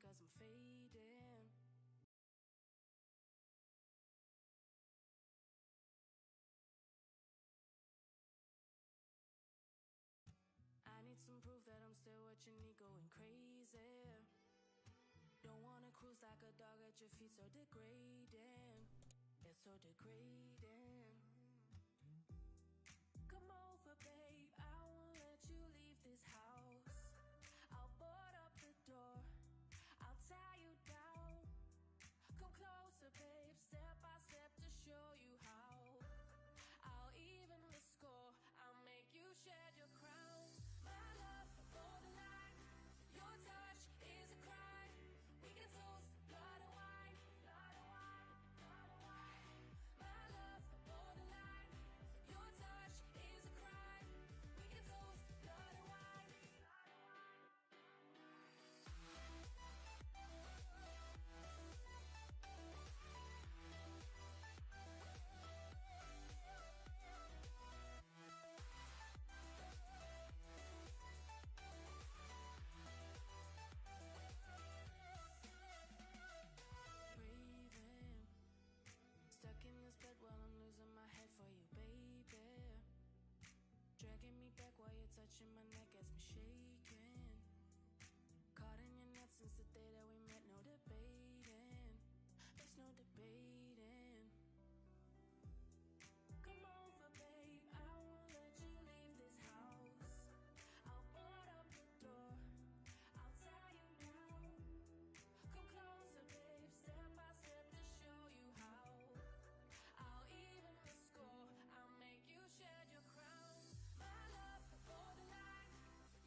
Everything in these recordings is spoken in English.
cause I'm fading. I need some proof that I'm still what you need, going crazy. Don't wanna cruise like a dog at your feet, so degrading. It's so degrading. Come over, babe, I won't let you leave this house. I'll board up the door, I'll tie you down. Come closer, babe, step by step to show you how. I'll even the score, I'll make you shed your crown. My love, borderline, your touch is a crime. We can toast blood and wine, blood and wine, blood and wine. My love, borderline, your touch is a crime. We can toast blood and wine, blood and wine. Craving, stuck in this bed while I'm losing my head for you, baby. Dragging me back while you're touching my neck, gets me shaking. Caught in your net since the day that we met, no debating. There's no debating. Come over, babe, I won't let you leave this house. I'll board up the door, I'll tie you down. Come closer, babe, step by step to show you how. I'll even the score, I'll make you shed your crown. My love, borderline,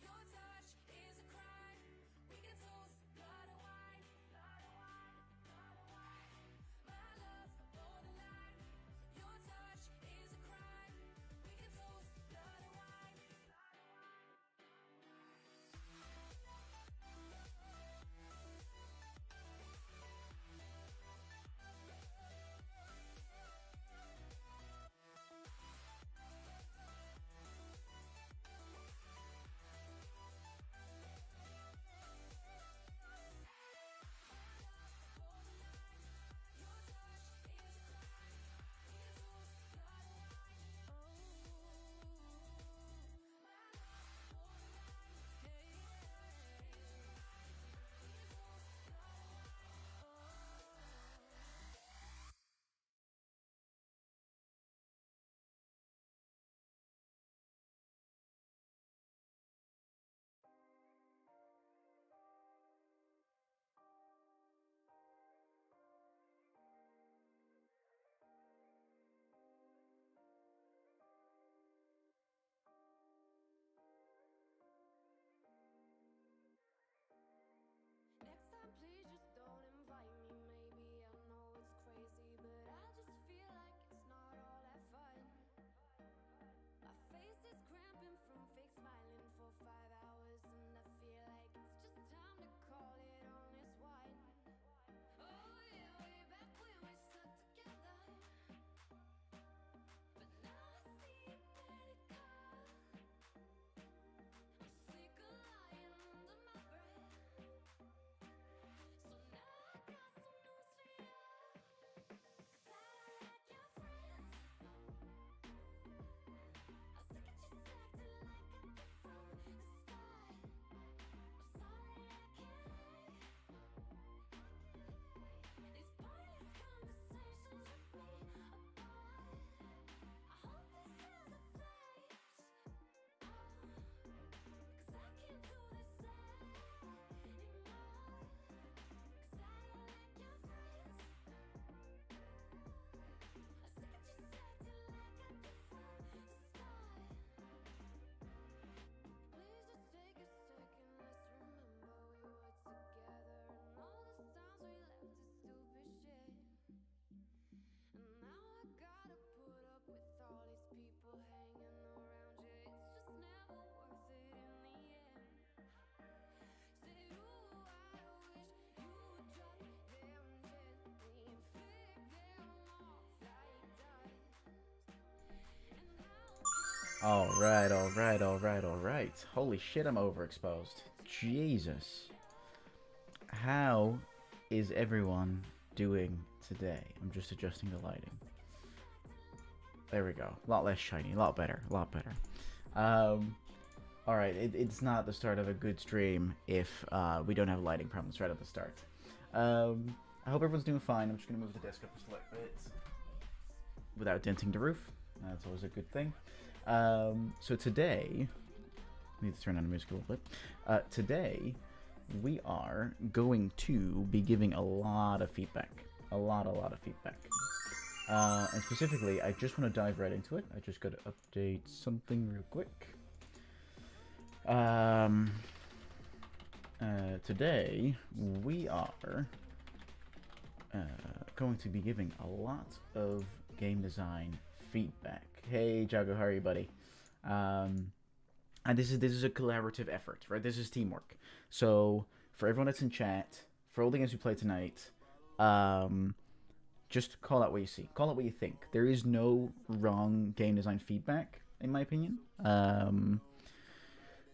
your touch is a crime. We can toast blood and wine, blood and wine, blood and wine. My love, borderline, your touch is a crime. We can toast blood and wine, blood and wine. Next time, please just don't invite me. Maybe I know it's crazy, but I just feel like it's not all that fun. My face is cramping from fake smiling for 5 hours, and I feel like it's just time to call it on this one. Oh yeah, way back when we stuck together, but now I see it barely call. I'm sick of lying under my breath. So now I got some news for you, 'cause I don't like your friends. I'm sick of just acting like I did from the start. I'm sorry I can't hide these pointless conversations with me apart. I hope this is a phase, 'cause I can't do this anymore. 'Cause I don't like your friends. I'm sick of just acting like I did from the start. Please just take a second, let's remember we were together, and all the times we laughed at stupid shit. And now I gotta put up with all these people hanging around you. It's just never worth it in the end. Say, ooh, I wish you would drop them gently and flick them off like dust. And how All right, all right, all right, all right. Holy shit, I'm overexposed. Jesus. how is everyone doing today? I'm just adjusting the lighting. There we go. A lot less shiny, a lot better, a lot better. Alright, it's not the start of a good stream if we don't have lighting problems right at the start. I hope everyone's doing fine. I'm just going to move the desk up a slight bit without denting the roof. That's always a good thing. So today, I need to turn on the music a little bit. Today, we are going to be giving a lot of feedback. A lot of feedback. And specifically, I just want to dive right into it. I just got to update something real quick. Today, we are going to be giving a lot of game design feedback. Hey, Jago, how are you, buddy? And this is a collaborative effort, right? This is teamwork. So for everyone that's in chat, for all the games we play tonight, just call out what you see. Call out what you think. There is no wrong game design feedback, in my opinion.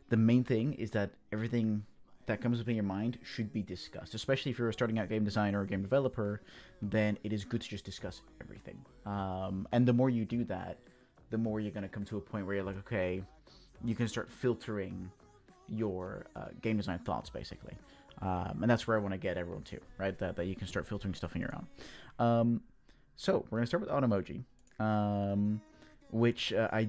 The main thing is that everything that comes up in your mind should be discussed. Especially if you're a starting out game designer or game developer, then it is good to just discuss everything. And the more you do that, the more you're going to come to a point where you're like, okay, you can start filtering your game design thoughts, basically. And that's where I want to get everyone to, right? That you can start filtering stuff on your own. So we're going to start with Automoji, which I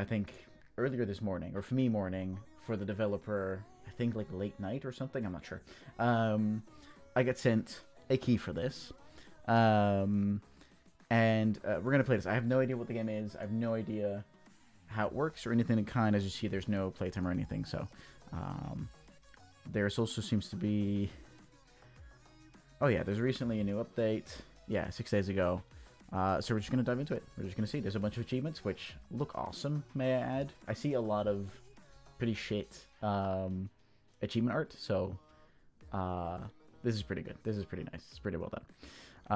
think earlier this morning, or for me morning, for the developer, I think like late night or something, I'm not sure. I get sent a key for this. And we're going to play this. I have no idea what the game is. I have no idea how it works or anything in kind. As you see, there's no playtime or anything. So there's also seems to be... Oh yeah, there's recently a new update. Yeah, 6 days ago. So we're just going to dive into it. We're just going to see. There's a bunch of achievements, which look awesome, may I add. I see a lot of pretty shit achievement art, so this is pretty good. This is pretty nice. It's pretty well done.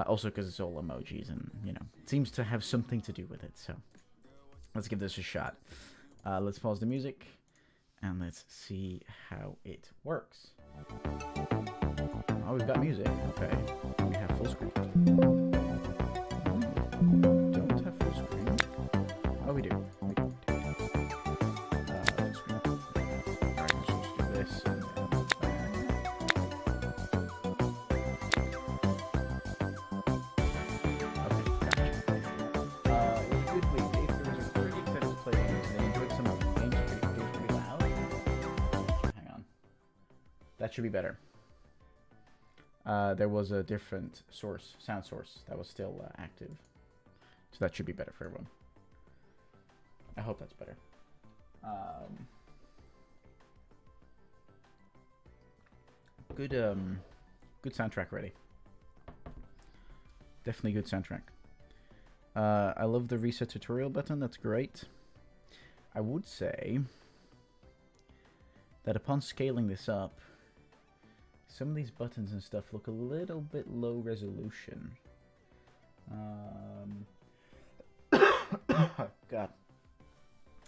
Also because it's all emojis and, you know, it seems to have something to do with it, so let's give this a shot. Let's pause the music, and let's see how it works. Oh, we've got music. Okay. We have full screen. Don't have full screen. Oh, we do. We do. Full screen. Alright, let's just do this. And okay, gotcha. It was a good week. April was pretty excited to play games, and I enjoyed some of the games pretty loud. Hang on. That should be better. There was a different sound source that was still active. So that should be better for everyone. I hope that's better. Good soundtrack ready. Definitely good soundtrack. I love the reset tutorial button. That's great. I would say that upon scaling this up, some of these buttons and stuff look a little bit low resolution. God.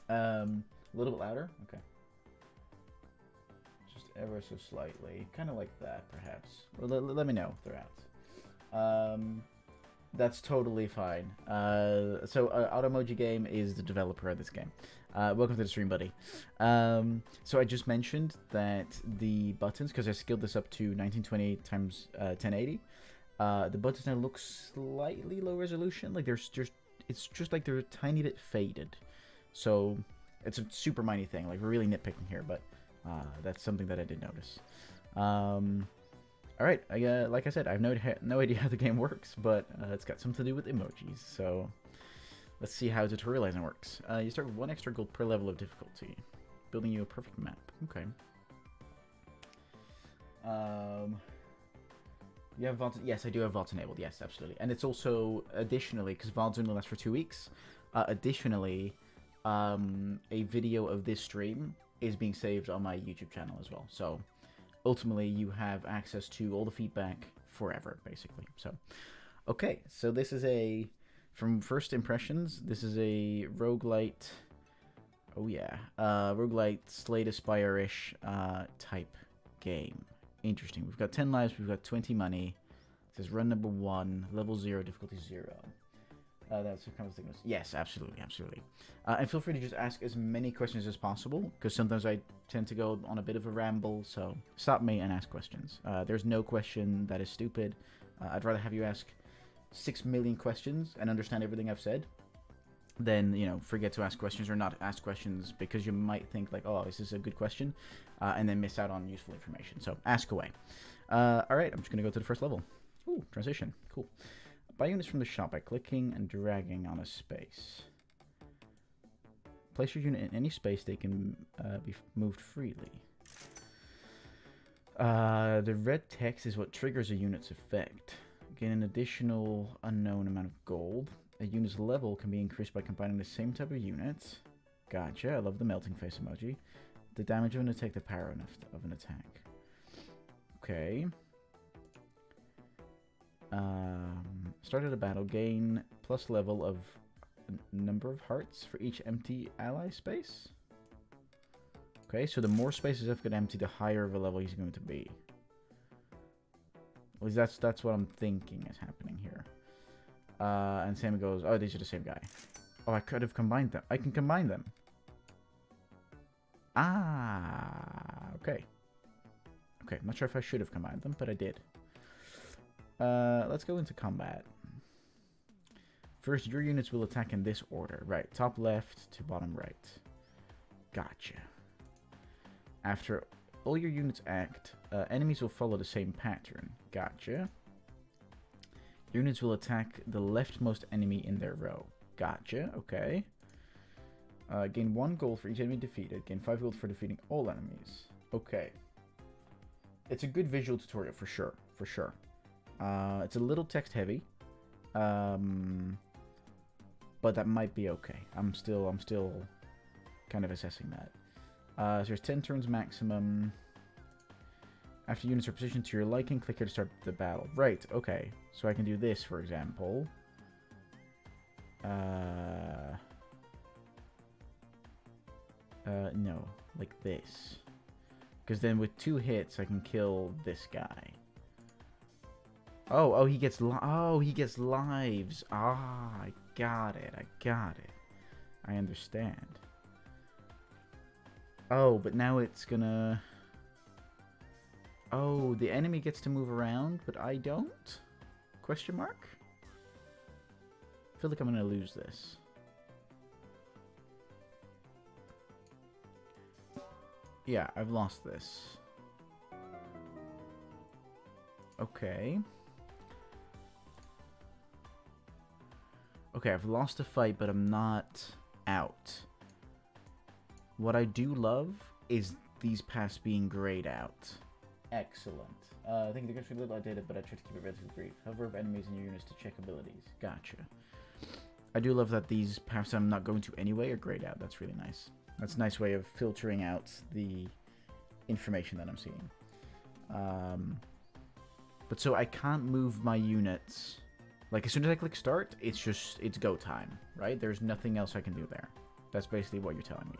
A little bit louder? Okay. Just ever so slightly. Kind of like that, perhaps. Or let me know if they're out. That's totally fine. So Automoji Game is the developer of this game. Welcome to the stream, buddy. So I just mentioned that the buttons, because I scaled this up to 1920 times 1080, the buttons now look slightly low resolution. Like it's just like they're a tiny bit faded. So it's a super minor thing. Like we're really nitpicking here, but that's something that I did notice. All right, like I said, I have no idea how the game works, but it's got something to do with emojis. So let's see how tutorializing works. You start with 1 extra gold per level of difficulty, building you a perfect map. Okay. You have VODs? Yes, I do have VODs enabled. Yes, absolutely. And it's also additionally, because VODs only last for 2 weeks. Additionally, a video of this stream is being saved on my YouTube channel as well. So ultimately, you have access to all the feedback forever, basically. So, okay, so this is from first impressions, this is a roguelite, roguelite Slay the Spire-ish type game. Interesting. We've got 10 lives. We've got 20 money. It says run number 1, level 0, difficulty 0. That's kind of thing. Yes, absolutely, absolutely. And feel free to just ask as many questions as possible, because sometimes I tend to go on a bit of a ramble, so stop me and ask questions. There's no question that is stupid. I'd rather have you ask 6 million questions and understand everything I've said than, you know, forget to ask questions or not ask questions because you might think like, oh, is this a good question? And then miss out on useful information. So ask away. Alright, I'm just going to go to the first level. Ooh, transition. Cool. Buy units from the shop by clicking and dragging on a space. Place your unit in any space they can be moved freely. The red text is what triggers a unit's effect. Gain an additional unknown amount of gold. A unit's level can be increased by combining the same type of units. Gotcha, I love the melting face emoji. The damage of an attack, the power of an attack. Okay. Start at a battle, gain plus level of a number of hearts for each empty ally space. Okay, so the more spaces I've got empty, the higher of a level he's going to be. At least that's what I'm thinking is happening here. And same goes. Oh, these are the same guy. Oh, I could have combined them. I can combine them. Ah, okay. Okay, I'm not sure if I should have combined them, but I did. Let's go into combat. First, your units will attack in this order. Right, top left to bottom right. Gotcha. After all your units act, enemies will follow the same pattern. Gotcha. Units will attack the leftmost enemy in their row. Gotcha, okay. Gain 1 gold for each enemy defeated. Gain 5 gold for defeating all enemies. Okay. It's a good visual tutorial for sure, for sure. It's a little text heavy, but that might be okay. I'm still kind of assessing that. So there's 10 turns maximum. After units are positioned to your liking, click here to start the battle. Right, okay. So I can do this, for example. No, like this. Because then with 2 hits, I can kill this guy. Oh, he gets lives. Ah, I got it. I understand. Oh, but now it's gonna... Oh, the enemy gets to move around, but I don't? Question mark? I feel like I'm gonna lose this. Yeah, I've lost this. Okay. Okay, I've lost a fight, but I'm not out. What I do love is these paths being grayed out. Excellent. I think the good for little I did it, but I tried to keep it relatively brief. Hover of enemies in your units to check abilities. Gotcha. I do love that these paths I'm not going to anyway are grayed out. That's really nice. That's a nice way of filtering out the information that I'm seeing. But so I can't move my units. Like, as soon as I click start, it's go time, right? There's nothing else I can do there. That's basically what you're telling me.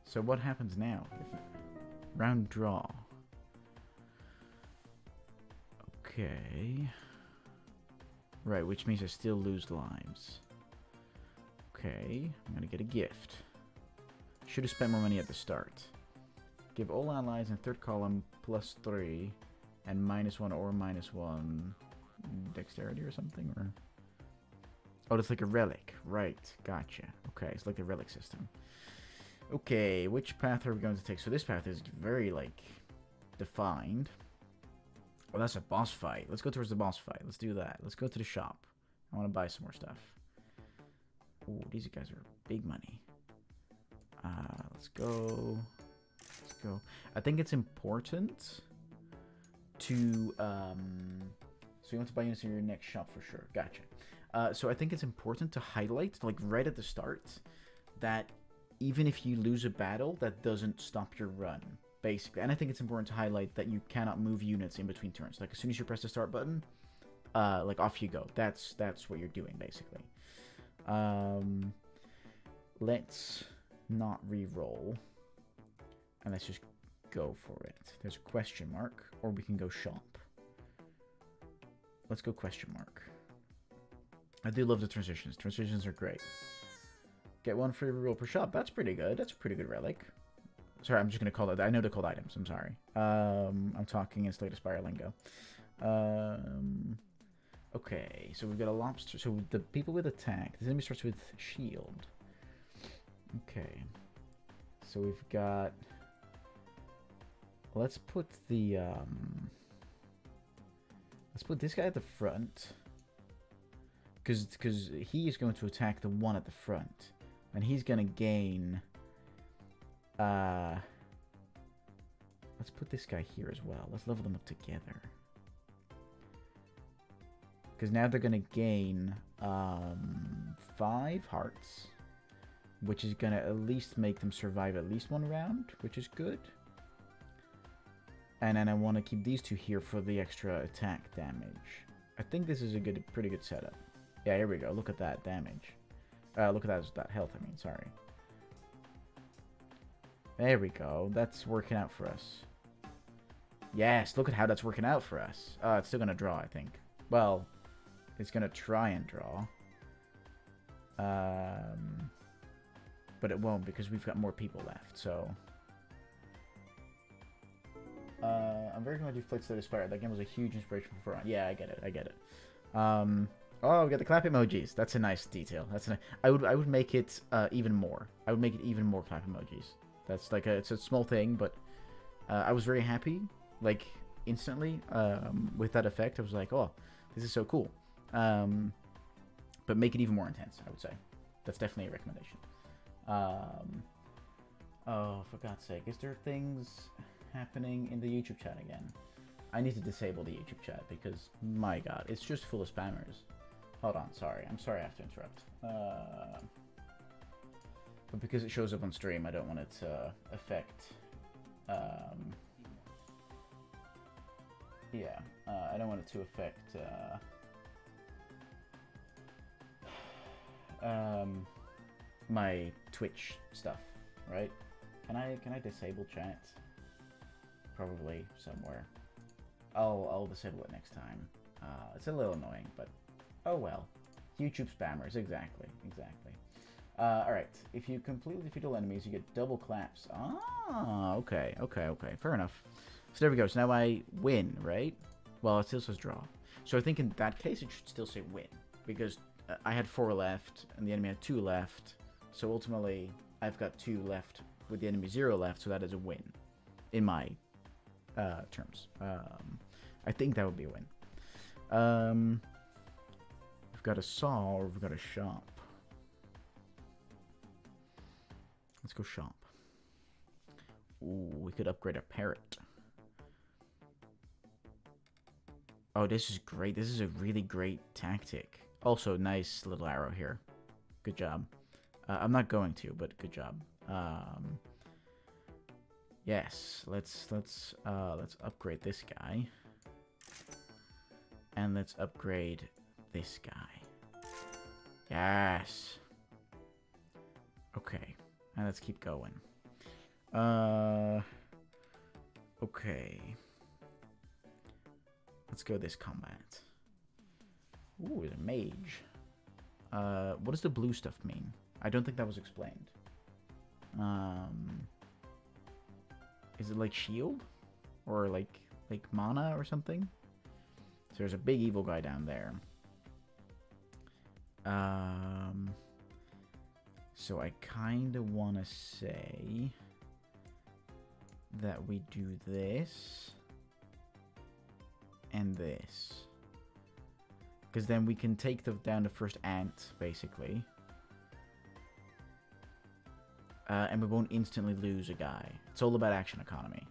So what happens now? Round draw. Okay. Right, which means I still lose lives. Okay, I'm gonna get a gift. Should have spent more money at the start. Give all allies in third column +3 and -1 or -1 dexterity or something, or... Oh, that's like a relic. Right, gotcha. Okay, it's like a relic system. Okay, which path are we going to take? So this path is very, like, defined. Oh, that's a boss fight. Let's go towards the boss fight. Let's do that. Let's go to the shop. I want to buy some more stuff. Oh, these guys are big money. Let's go. Let's go. I think it's important to... So you want to buy units in your next shop for sure. Gotcha. So I think it's important to highlight, like, right at the start, that even if you lose a battle, that doesn't stop your run, basically. And I think it's important to highlight that you cannot move units in between turns. Like, as soon as you press the start button, like off you go. That's what you're doing basically. Let's not re-roll, and let's just go for it. There's a question mark, or we can go shop. Let's go question mark. I do love the transitions. Transitions are great. Get one free reroll per shop. That's pretty good. That's a pretty good relic. Sorry, I'm just gonna call it. I know they're called items. I'm sorry. I'm talking in Slate Aspire lingo. Okay, so we've got a lobster. So the people with attack. This enemy starts with shield. Okay. So we've got. Let's put the. Let's put this guy at the front. Because he is going to attack the one at the front. And he's going to gain... let's put this guy here as well. Let's level them up together. Because now they're going to gain 5 hearts. Which is going to at least make them survive at least one round. Which is good. And then I want to keep these two here for the extra attack damage. I think this is a pretty good setup. Yeah, here we go. Look at that damage. Look at that health, I mean, sorry. There we go. That's working out for us. Yes, look at how that's working out for us. It's still going to draw, I think. Well, it's going to try and draw. But it won't because we've got more people left, so... I'm very glad you've played Slate Aspire. That game was a huge inspiration for Run. Yeah, I get it. Oh, we got the clap emojis. That's a nice detail. That's a I would make it even more. I would make it even more clap emojis. That's like it's a small thing, but I was very happy, like instantly, with that effect. I was like, oh, this is so cool. But make it even more intense, I would say. That's definitely a recommendation. Oh, for God's sake, is there things happening in the YouTube chat again? I need to disable the YouTube chat because, my God, it's just full of spammers. Hold on, sorry. I'm sorry I have to interrupt. But because it shows up on stream, I don't want it to affect... I don't want it to affect... my Twitch stuff, right? Can I disable chat? Probably somewhere. I'll disable it next time. It's a little annoying, but oh well. YouTube spammers, exactly. Alright, if you completely defeat all enemies, you get double claps. Ah, okay, fair enough. So there we go, so now I win, right? Well, it still says draw. So I think in that case, it should still say win, because I had 4 left, and the enemy had 2 left, so ultimately, I've got 2 left with the enemy 0 left, so that is a win, in my terms. I think that would be a win. We've got a saw, or we've got a shop. Let's go shop. Ooh, we could upgrade a parrot. Oh, this is great. This is a really great tactic. Also, nice little arrow here. Good job. I'm not going to, but good job. Yes, let's upgrade this guy. And let's upgrade this guy. Yes. Okay. And let's keep going. Okay. Let's go this combat. Ooh, the mage. What does the blue stuff mean? I don't think that was explained. Is it like shield? Or like mana or something? So there's a big evil guy down there. So I kind of want to say that we do this and this. Because then we can take down the first ant, basically. And we won't instantly lose a guy. It's all about action economy.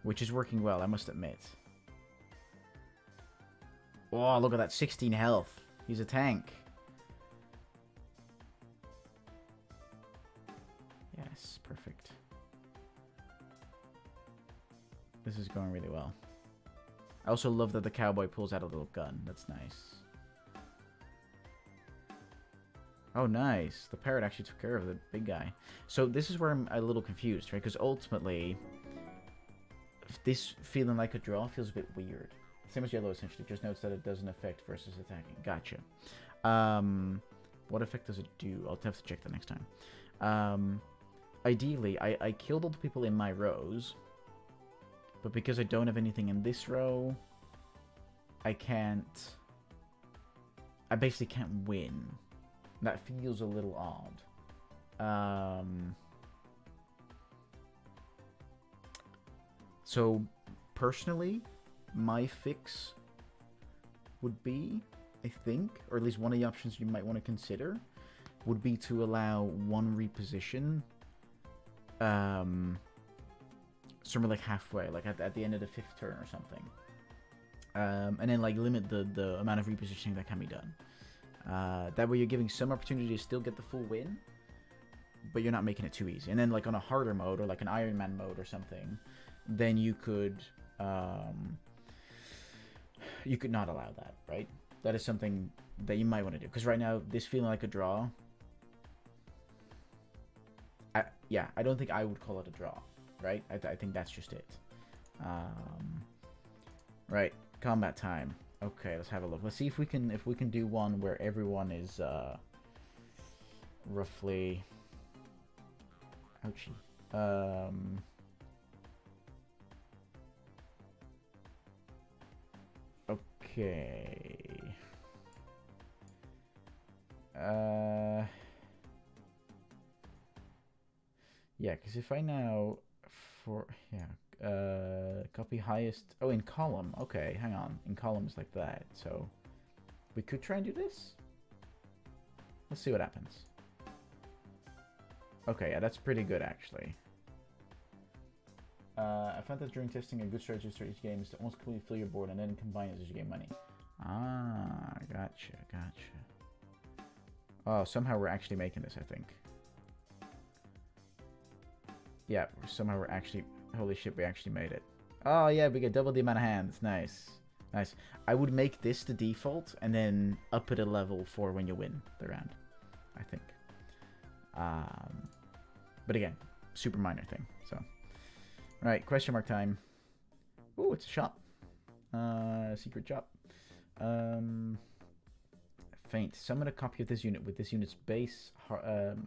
Which is working well, I must admit. Oh, look at that, 16 health. He's a tank. Yes, perfect. This is going really well. I also love that the cowboy pulls out a little gun. That's nice. Oh, nice. The parrot actually took care of the big guy. So this is where I'm a little confused, right? Because ultimately, this feeling like a draw feels a bit weird. Same as yellow, essentially. Just notes that it doesn't affect versus attacking. Gotcha. What effect does it do? I'll have to check that next time. Ideally, I killed all the people in my rows. But because I don't have anything in this row, I basically can't win. That feels a little odd. So, personally, my fix would be, I think, or at least one of the options you might want to consider, would be to allow one reposition somewhere like halfway, like at the end of the 5th turn or something. And then like limit the amount of repositioning that can be done. That way you're giving some opportunity to still get the full win, but you're not making it too easy. And then like on a harder mode or like an Iron Man mode or something, then you could not allow that, right? That is something that you might want to do. Because right now, this feeling like a draw, I don't think I would call it a draw, right? I think that's just it. Right, combat time. Okay, let's have a look. Let's see if we can do one where everyone is roughly. Ouchie. Okay. Yeah, because if I now copy highest. Oh, in column. Okay, hang on. In columns like that. So we could try and do this. Let's see what happens. Okay, yeah, that's pretty good actually. I found that during testing, a good strategy to start each game is to almost completely fill your board and then combine it as you gain money. Ah, gotcha. Oh, somehow we're actually making this, I think. Yeah, somehow we're actually... Holy shit, we actually made it. Oh, yeah, we get double the amount of hands. Nice. I would make this the default and then up it a level for when you win the round, I think. But again, super minor thing, so... Alright, question mark time. Ooh, it's a shop. Secret shop. Feint. Summon a copy of this unit with this unit's base,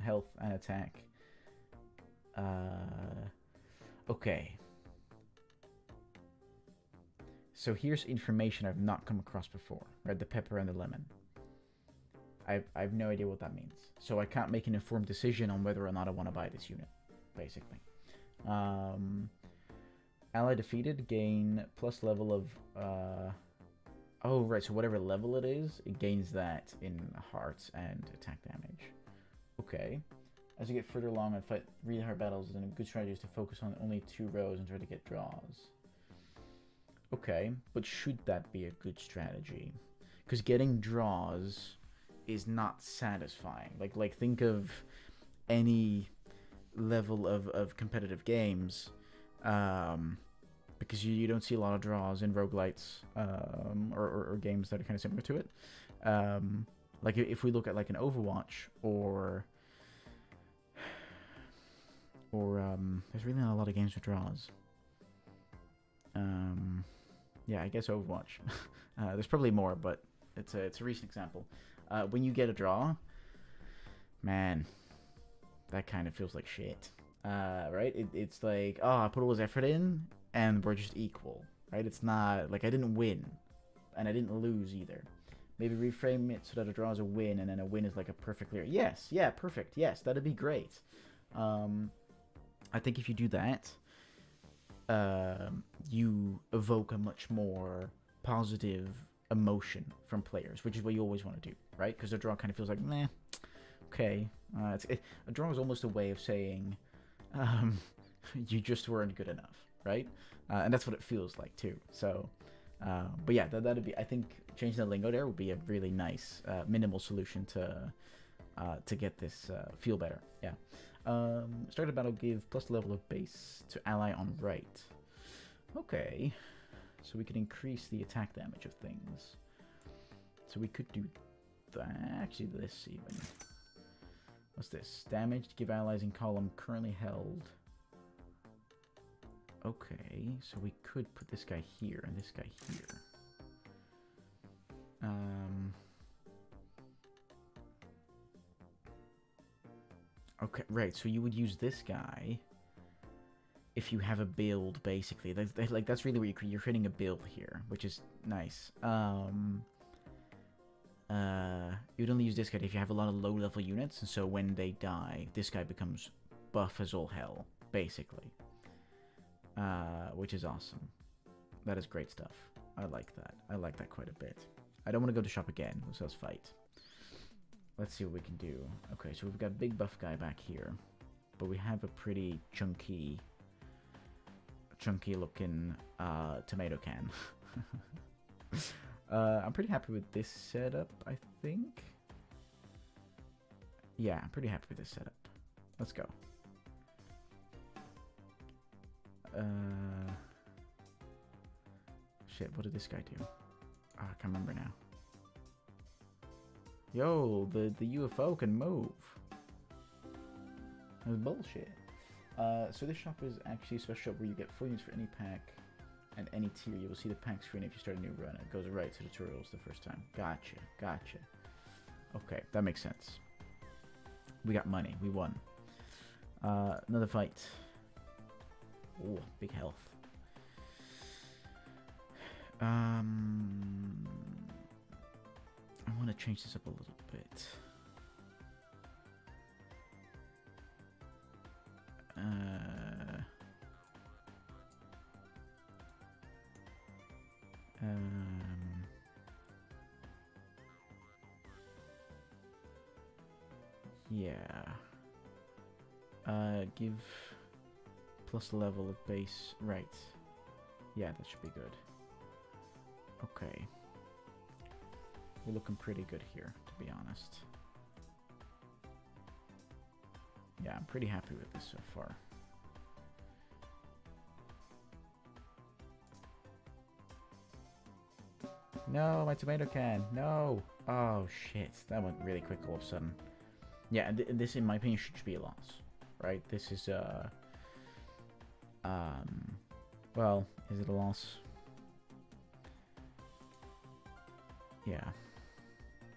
health, and attack. Okay. So here's information I've not come across before. Right, the pepper and the lemon. I have no idea what that means. So I can't make an informed decision on whether or not I want to buy this unit, basically. Ally defeated, gain plus level of... Oh, right, so whatever level it is, it gains that in hearts and attack damage. Okay. As you get further along and fight really hard battles, then a good strategy is to focus on only 2 rows and try to get draws. Okay, but should that be a good strategy? Because getting draws is not satisfying. Like think of any level of competitive games, because you don't see a lot of draws in roguelites, or games that are kind of similar to it. Like if we look at like an Overwatch or there's really not a lot of games with draws. Yeah, I guess Overwatch. There's probably more, but it's a recent example. When you get a draw, man, that kind of feels like shit. Right? It's like, oh, I put all this effort in, and we're just equal. Right? It's not like I didn't win, and I didn't lose either. Maybe reframe it so that a draw is a win, and then a win is like a perfect clear. Yes, yeah, perfect. Yes, that'd be great. I think if you do that, you evoke a much more positive emotion from players, which is what you always want to do, right? Because a draw kind of feels like, meh, okay. A draw is almost a way of saying, you just weren't good enough, right? And that's what it feels like too. So, but yeah, that'd be, I think changing the lingo there would be a really nice, minimal solution to get this feel better. Yeah. Start a battle, give plus level of base to ally on right. Okay. so we could increase the attack damage of things. So we could do that. Actually, this even. What's this? Damage to give allies in column currently held. Okay, so we could put this guy here and this guy here. Okay, right, so you would use this guy if you have a build, basically. That's really what you're creating a build here, which is nice. You'd only use this guy if you have a lot of low-level units, and so when they die, this guy becomes buff as all hell, basically. Which is awesome. That is great stuff. I like that. I like that quite a bit. I don't want to go to shop again, so let's fight. Let's see what we can do. Okay, so we've got big buff guy back here, but we have a pretty chunky looking tomato can. I'm pretty happy with this setup, I think. Yeah, I'm pretty happy with this setup. Let's go. Shit, what did this guy do? Oh, I can't remember now. Yo, the UFO can move. That's bullshit. So this shop is actually a special shop where you get 4 units for any pack and any tier. You will see the pack screen if you start a new run. It goes right to tutorials the first time. Gotcha, gotcha. Okay, that makes sense. We got money. We won. Another fight. Oh, big health. I want to change this up a little bit. Yeah. Give plus level of base. Right. Yeah, that should be good. Okay. We're looking pretty good here, to be honest. Yeah, I'm pretty happy with this so far. No, my tomato can. No. Oh, shit. That went really quick all of a sudden. Yeah, this, in my opinion, should be a loss. Right? This is, well, is it a loss? Yeah.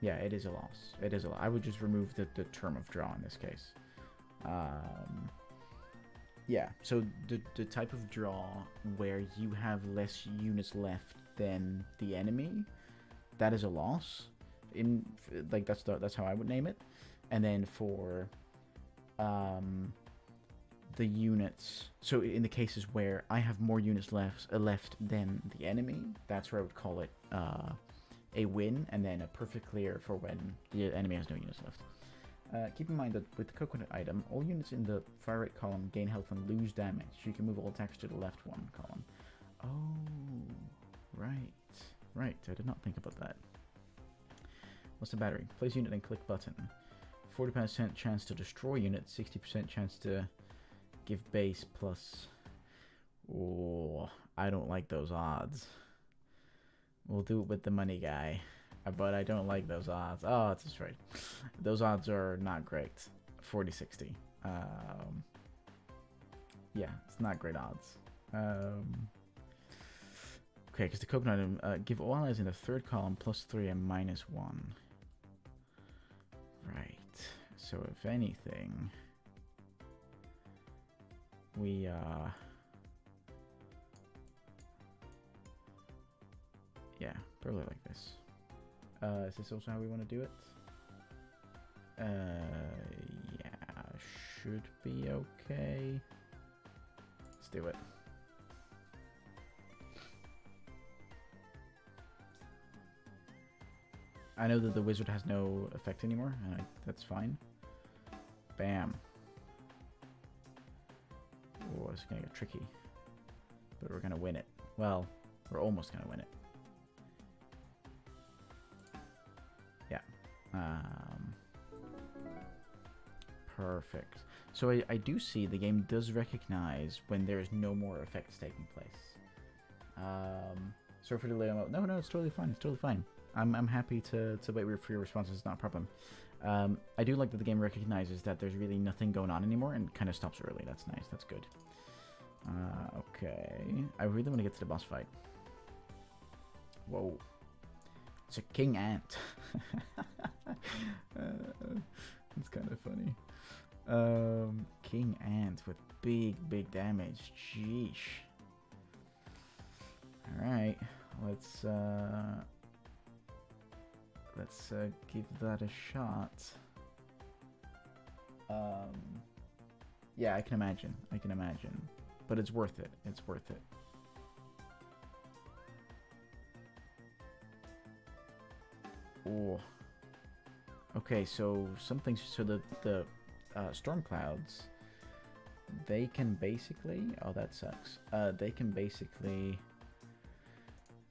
Yeah, it is a loss. It is a loss. I would just remove the term of draw in this case. Yeah, so the type of draw where you have less units left than the enemy, that is a loss. Like that's how I would name it. And then for the units, so in the cases where I have more units left than the enemy, that's where I would call it a win, and then a perfect clear for when the enemy has no units left. Keep in mind that with the coconut item, all units in the far right column gain health and lose damage. You can move all attacks to the left one column. Oh, right. Right, I did not think about that. What's the battery? Place unit and click button. 40% chance to destroy unit, 60% chance to give base plus... Oh, I don't like those odds. We'll do it with the money guy. But I don't like those odds. Oh, that's just right. Those odds are not great. 40-60. Yeah, it's not great odds. Okay, because the coconut item, give all allies in the third column +3 and -1. Right. So if anything, we yeah, probably like this. Is this also how we want to do it? Yeah, should be okay. Let's do it. I know that the wizard has no effect anymore, and that's fine. Bam. Oh, it's gonna get tricky. But we're gonna win it. Well, we're almost gonna win it. Yeah. Perfect. So I do see the game does recognize when there's no more effects taking place. Sorry for the delay. No, it's totally fine. It's totally fine. I'm happy to wait for your responses. It's not a problem. I do like that the game recognizes that there's really nothing going on anymore and kind of stops early. That's nice. That's good. Okay. I really want to get to the boss fight. Whoa. It's a king ant. It's kind of funny. King ant with big damage. Sheesh. Alright. Let's give that a shot. Yeah, I can imagine. But it's worth it. It's worth it. Oh. Okay, so something. So the storm clouds, they can basically. Oh, that sucks. They can basically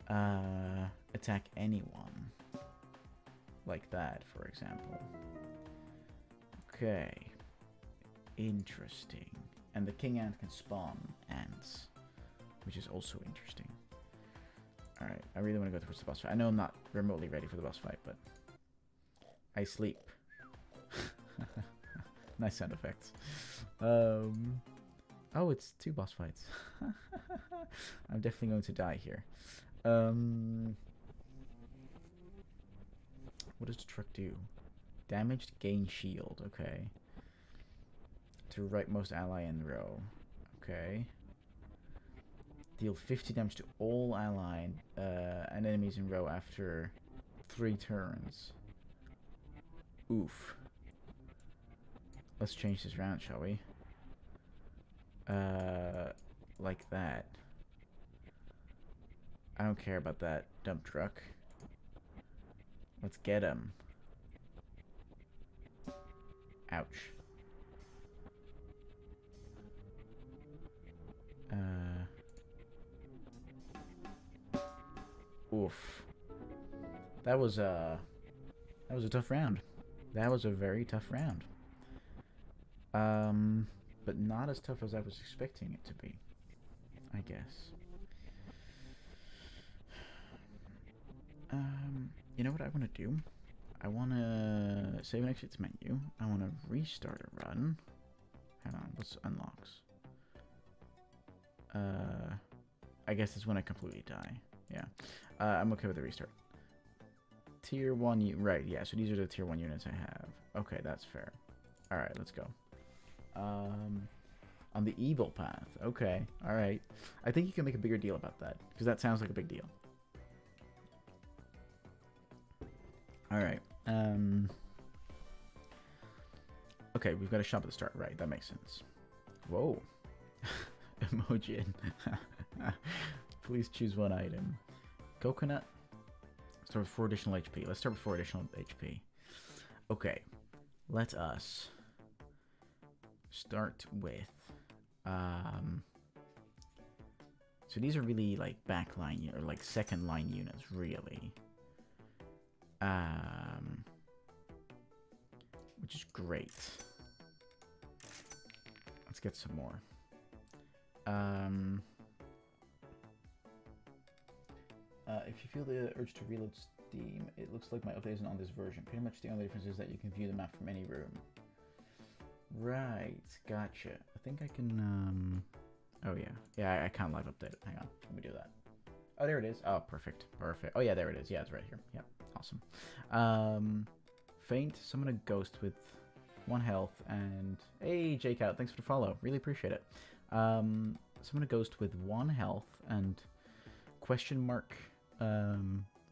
attack anyone. Like that, for example. Okay. Interesting. And the king ant can spawn ants, which is also interesting. Alright, I really want to go towards the boss fight. I know I'm not remotely ready for the boss fight, but I sleep. Nice sound effects. Oh, it's 2 boss fights. I'm definitely going to die here. What does the truck do? Damaged, gain shield. Okay. To rightmost ally in row. Okay. Deal 50 damage to all ally and enemies in row after 3 turns. Oof. Let's change this round, shall we? Like that. I don't care about that dump truck. Let's get him. Ouch. Oof. That was a tough round. That was a very tough round. But not as tough as I was expecting it to be, I guess. You know what I want to do? I want to save and exit to menu. I want to restart a run. Hang on, what's unlocks? I guess it's when I completely die. Yeah. I'm okay with the restart. Tier 1, right, yeah, so these are the tier 1 units I have. Okay, that's fair. Alright, let's go. On the evil path. Okay, alright. I think you can make a bigger deal about that, because that sounds like a big deal. Alright. Okay, we've got a shop at the start. Right, that makes sense. Whoa. Emoji. Please choose one item. Coconut. Start with 4 additional HP. Let's start with 4 additional HP. Okay. Let us start with... So these are really like backline, or like second line units, really. Which is great. Let's get some more. If you feel the urge to reload Steam, it looks like my update isn't on this version. Pretty much the only difference is that you can view the map from any room. Right, gotcha. I think I can, oh yeah. Yeah, I can't live update it. Hang on, let me do that. Oh, there it is. Oh, perfect, perfect. Oh yeah, there it is. Yeah, it's right here. Yep, awesome. Faint, summon a ghost with 1 health, and... Hey, Jake out, thanks for the follow. Really appreciate it. Summon a ghost with 1 health, and question mark,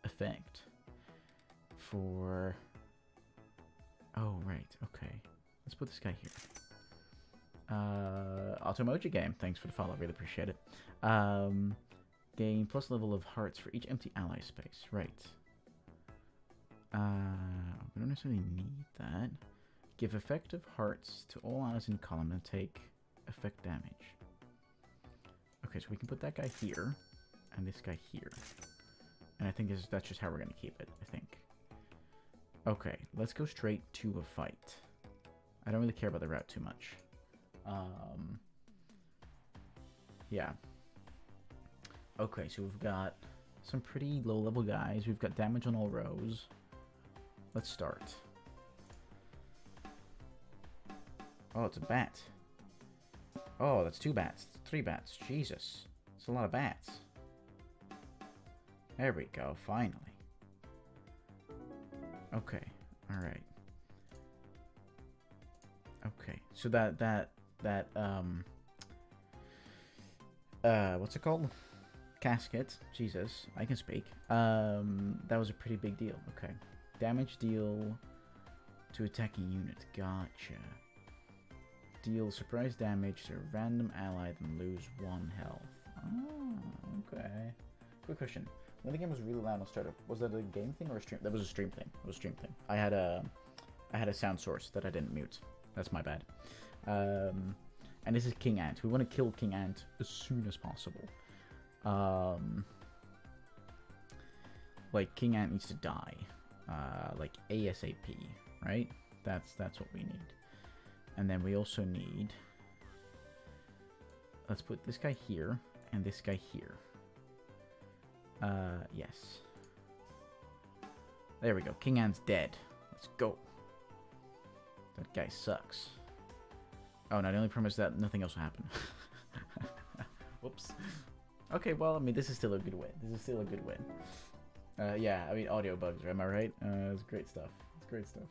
effect for... Oh, right, okay. Let's put this guy here. Automoji game, thanks for the follow, really appreciate it. Gain plus level of hearts for each empty ally space, right. We don't necessarily need that. Give effective hearts to all allies in column and take effect damage. Okay, so we can put that guy here, and this guy here. And I think that's just how we're going to keep it, I think. Okay, let's go straight to a fight. I don't really care about the route too much. Yeah. Okay, so we've got some pretty low-level guys. We've got damage on all rows. Let's start. Oh, it's a bat. Oh, that's 2 bats. 3 bats. Jesus. It's a lot of bats. There we go, finally. Okay, alright. Okay, so what's it called? Casket. Jesus, I can speak. That was a pretty big deal. Okay. Damage deal to attacking unit. Gotcha. Deal surprise damage to a random ally and lose 1 health. Oh, okay. Quick question. When the game was really loud on startup, was that a game thing or a stream? That was a stream thing. It was a stream thing. I had a sound source that I didn't mute. That's my bad. And this is King Ant. We want to kill King Ant as soon as possible. Like King Ant needs to die. Like ASAP, right? That's what we need. And then we also need... Let's put this guy here and this guy here. Yes. There we go. King Ant's dead. Let's go. That guy sucks. Oh, no, the only problem is that nothing else will happen. Whoops. Okay, well, I mean, this is still a good win. This is still a good win. Yeah, I mean, audio bugs, am I right? It's great stuff. It's great stuff.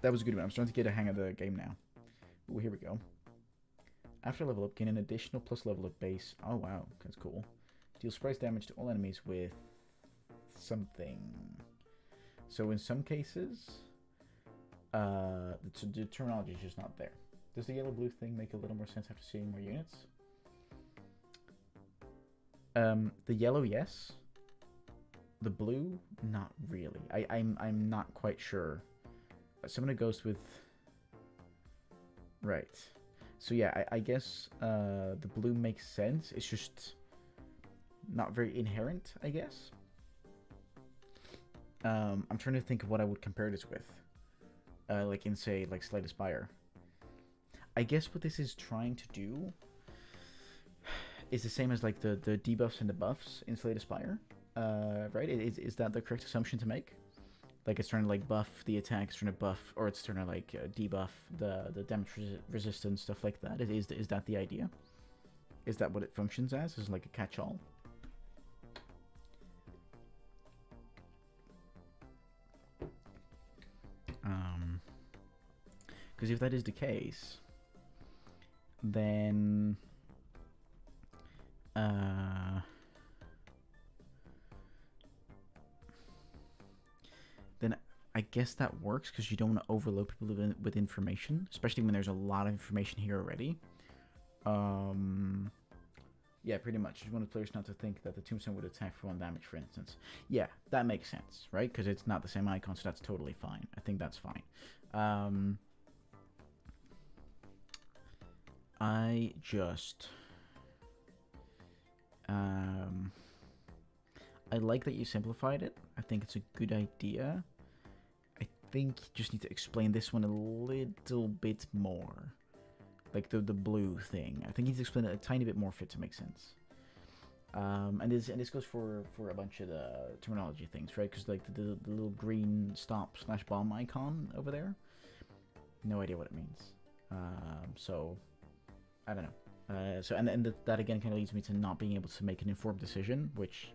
That was a good one. I'm starting to get a hang of the game now. Ooh, here we go. After level up, gain an additional plus level up base. Oh, wow. That's cool. Deal surprise damage to all enemies with something. So in some cases, the terminology is just not there. Does the yellow-blue thing make a little more sense after seeing more units? The yellow, yes. The blue, not really. I'm not quite sure. Someone goes with... Right. So yeah, I guess the blue makes sense. It's just not very inherent, I guess. I'm trying to think of what I would compare this with. Like in, say, like Slay the Spire. I guess what this is trying to do is the same as like the debuffs and the buffs in Slay the Spire. Right? Is that the correct assumption to make? Like it's trying to like buff the attack, it's trying to buff, or it's trying to like debuff the damage resistance, stuff like that. Is that the idea? Is that what it functions as? Is like a catch-all? Because if that is the case, then I guess that works because you don't want to overload people with information, especially when there's a lot of information here already. Yeah, pretty much. You want the players not to think that the tombstone would attack for 1 damage, for instance. Yeah, that makes sense, right? Because it's not the same icon, so that's totally fine. I think that's fine. I just... I like that you simplified it. I think it's a good idea. I think you just need to explain this one a little bit more. Like the blue thing. I think you need to explain it a tiny bit more for it to make sense. And this goes for a bunch of the terminology things, right? Because like the little green stop/bomb icon over there, no idea what it means. So I don't know. And that again kind of leads me to not being able to make an informed decision, which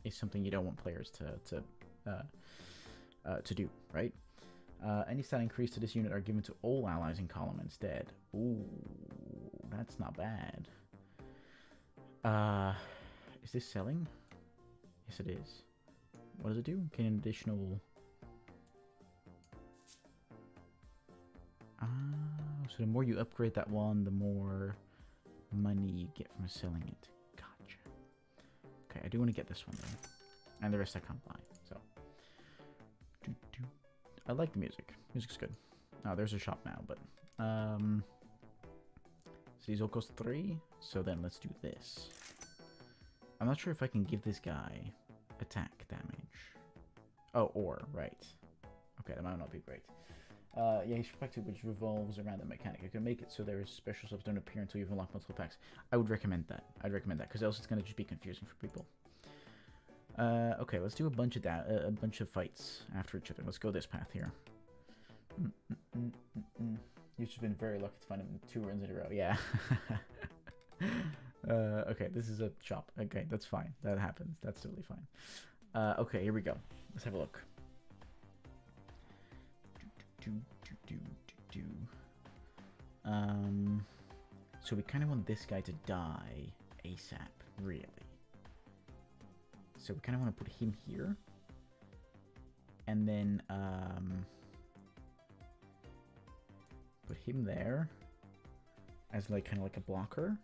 is something you don't want players to do, right? Any stat increase to this unit are given to all allies in column instead. Ooh, that's not bad. Is this selling? Yes, it is. What does it do? Gain an additional... so the more you upgrade that one, the more money you get from selling it. Gotcha. Okay, I do want to get this one though. And the rest I can't buy, so... I like the music. Music's good. Oh, there's a shop now, but... So these all cost 3, so then let's do this. I'm not sure if I can give this guy attack damage. Oh, right. Okay, that might not be great. Yeah, he's perspective, which revolves around the mechanic. You can make it so there is special subs don't appear until you've unlocked multiple packs. I would recommend that. I'd recommend that, because else it's going to just be confusing for people. Okay, let's do a bunch of fights after each other. Let's go this path here. You've just been very lucky to find him 2 runs in a row. Yeah. Okay, this is a shop. Okay, that's fine. That happens. That's totally fine. Okay, here we go. Let's have a look. So we kind of want this guy to die ASAP, really. So we kind of want to put him here. And then, put him there as like kind of like a blocker.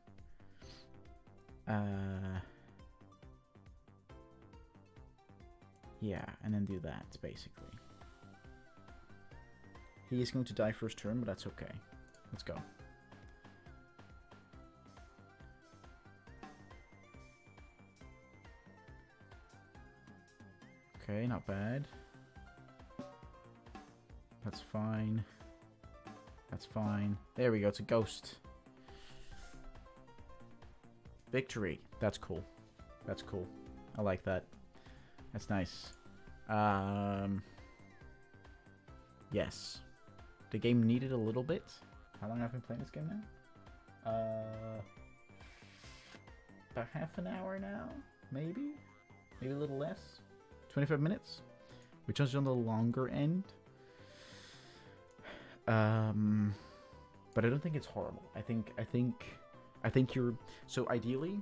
Yeah, and then do that, basically. He is going to die first turn, but that's okay. Let's go. Okay, not bad. That's fine. That's fine. There we go, it's a ghost. Victory. That's cool. That's cool. I like that. That's nice. Yes. The game needed a little bit. How long have I been playing this game now? About half an hour now? Maybe? Maybe a little less? 25 minutes? Which is on the longer end. But I don't think it's horrible. I think you're... So ideally,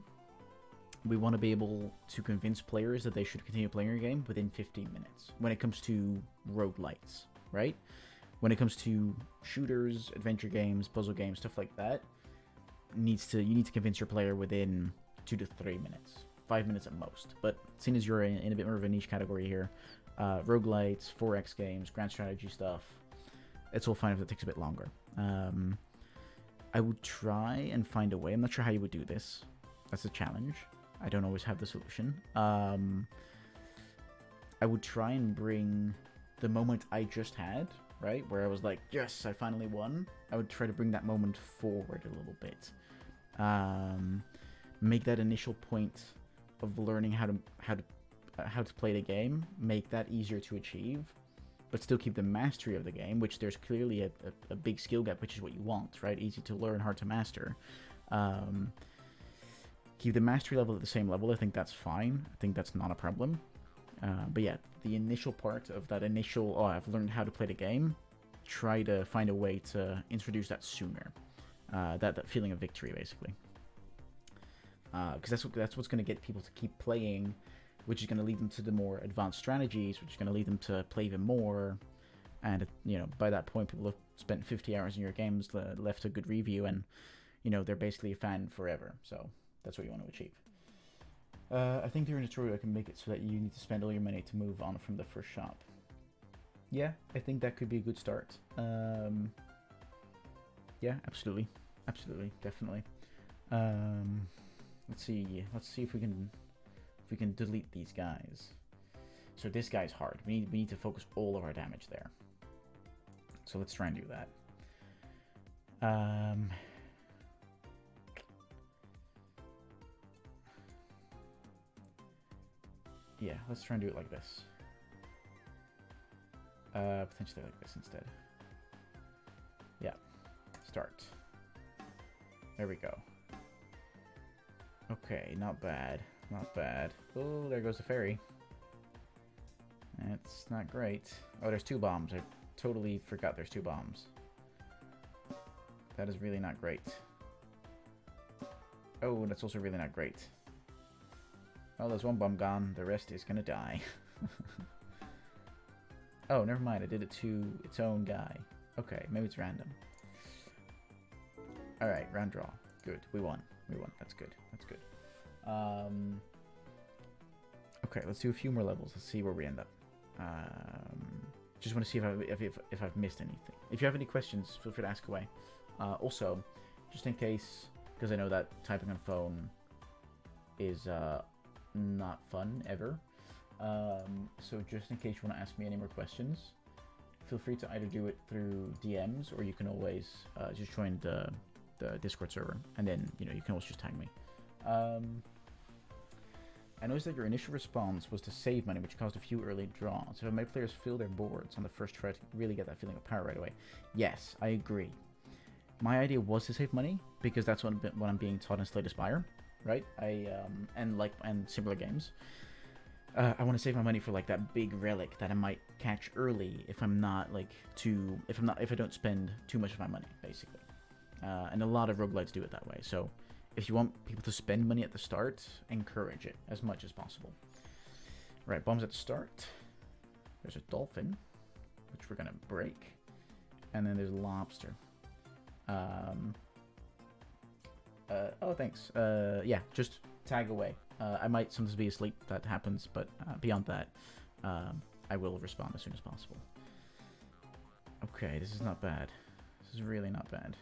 we want to be able to convince players that they should continue playing your game within 15 minutes. When it comes to roguelites, right? When it comes to shooters, adventure games, puzzle games, stuff like that, you need to convince your player within 2 to 3 minutes. 5 minutes at most. But seeing as you're in a bit more of a niche category here, roguelites, 4X games, grand strategy stuff, it's all fine if it takes a bit longer. I would try and find a way. I'm not sure how you would do this. That's a challenge. I don't always have the solution. I would try and bring the moment I just had, right, where I was like, yes, I finally won. I would try to bring that moment forward a little bit. Make that initial point of learning how to play the game, make that easier to achieve, but still keep the mastery of the game, which there's clearly a big skill gap, which is what you want, right? Easy to learn, hard to master. Keep the mastery level at the same level. I think that's fine. I think that's not a problem. But yeah, the initial part of that initial, oh, I've learned how to play the game, try to find a way to introduce that sooner. That feeling of victory, basically. Because that's what's going to get people to keep playing, which is going to lead them to the more advanced strategies, which is going to lead them to play even more. And, by that point, people have spent 50 hours in your games, left a good review, and, they're basically a fan forever. So that's what you want to achieve. I think during the tutorial I can make it so that you need to spend all your money to move on from the first shop. Yeah, I think that could be a good start. Yeah, absolutely. Absolutely, definitely. Let's see if we can delete these guys. So this guy's hard. We need to focus all of our damage there. So let's try and do that. Yeah, let's try and do it like this. Potentially like this instead. Yeah. Start. There we go. Okay, not bad. Not bad. Oh, there goes the fairy. That's not great. Oh, there's 2 bombs. I totally forgot there's 2 bombs. That is really not great. Oh, that's also really not great. Oh, there's 1 bomb gone. The rest is gonna die. Oh, never mind. I did it to its own guy. Okay, maybe it's random. Alright, round draw. Good. We won. We won. That's good. That's good. Okay, let's do a few more levels. Let's see where we end up. Just want to see if I've missed anything. If you have any questions, feel free to ask away. Also, just in case, because I know that typing on phone is not fun ever. So just in case you want to ask me any more questions, feel free to either do it through DMs, or you can always just join the Discord server, and then you can always just tag me. I noticed that your initial response was to save money, which caused a few early draws. So my players fill their boards on the first try to really get that feeling of power right away. Yes, I agree. My idea was to save money because that's what I'm being taught in Slay the Spire, right? And similar games. I want to save my money for like that big relic that I might catch early if I'm not like if I don't spend too much of my money, basically. And a lot of roguelites do it that way. So if you want people to spend money at the start, encourage it as much as possible. Right, bombs at the start. There's a dolphin, which we're gonna break, and then there's a lobster. Oh, thanks. Yeah, just tag away. I might sometimes be asleep, that happens, but beyond that, I will respond as soon as possible. Okay, this is not bad. This is really not bad.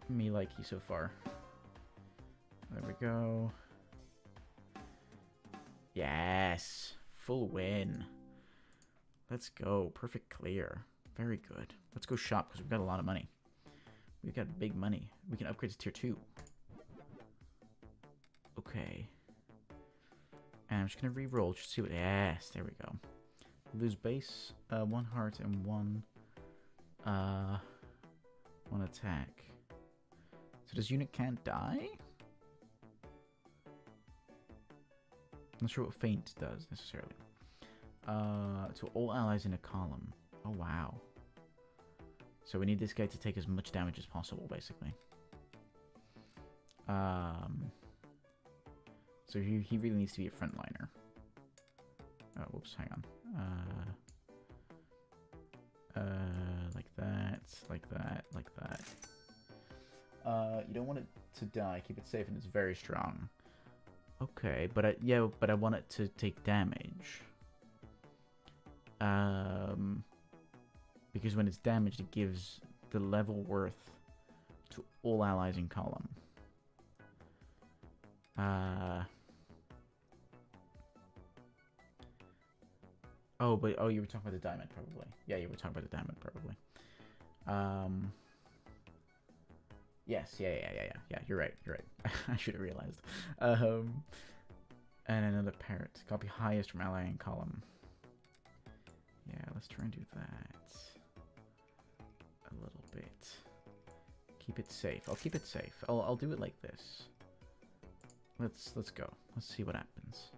Me likey so far. There we go. Yes! Full win. Let's go. Perfect clear. Very good. Let's go shop because we've got a lot of money. We've got big money. We can upgrade to tier 2. Okay. And I'm just going to re-roll just to see what... Yes, there we go. Lose base, 1 heart and 1 attack. So this unit can't die? I'm not sure what faint does necessarily. To all allies in a column. Oh, wow. So we need this guy to take as much damage as possible, basically. So he really needs to be a frontliner. Oh, whoops, hang on. Like that, like that, like that. You don't want it to die. Keep it safe, and it's very strong. Okay, but I want it to take damage. Because when it's damaged, it gives the level worth to all allies in column. Oh, you were talking about the diamond, probably. Yeah, you were talking about the diamond, probably. Yes, yeah, you're right. I should have realized. And another parrot. Copy highest from ally in column. Yeah, let's try and do that. A little bit. Keep it safe. I'll keep it safe. I'll do it like this. Let's go. Let's see what happens.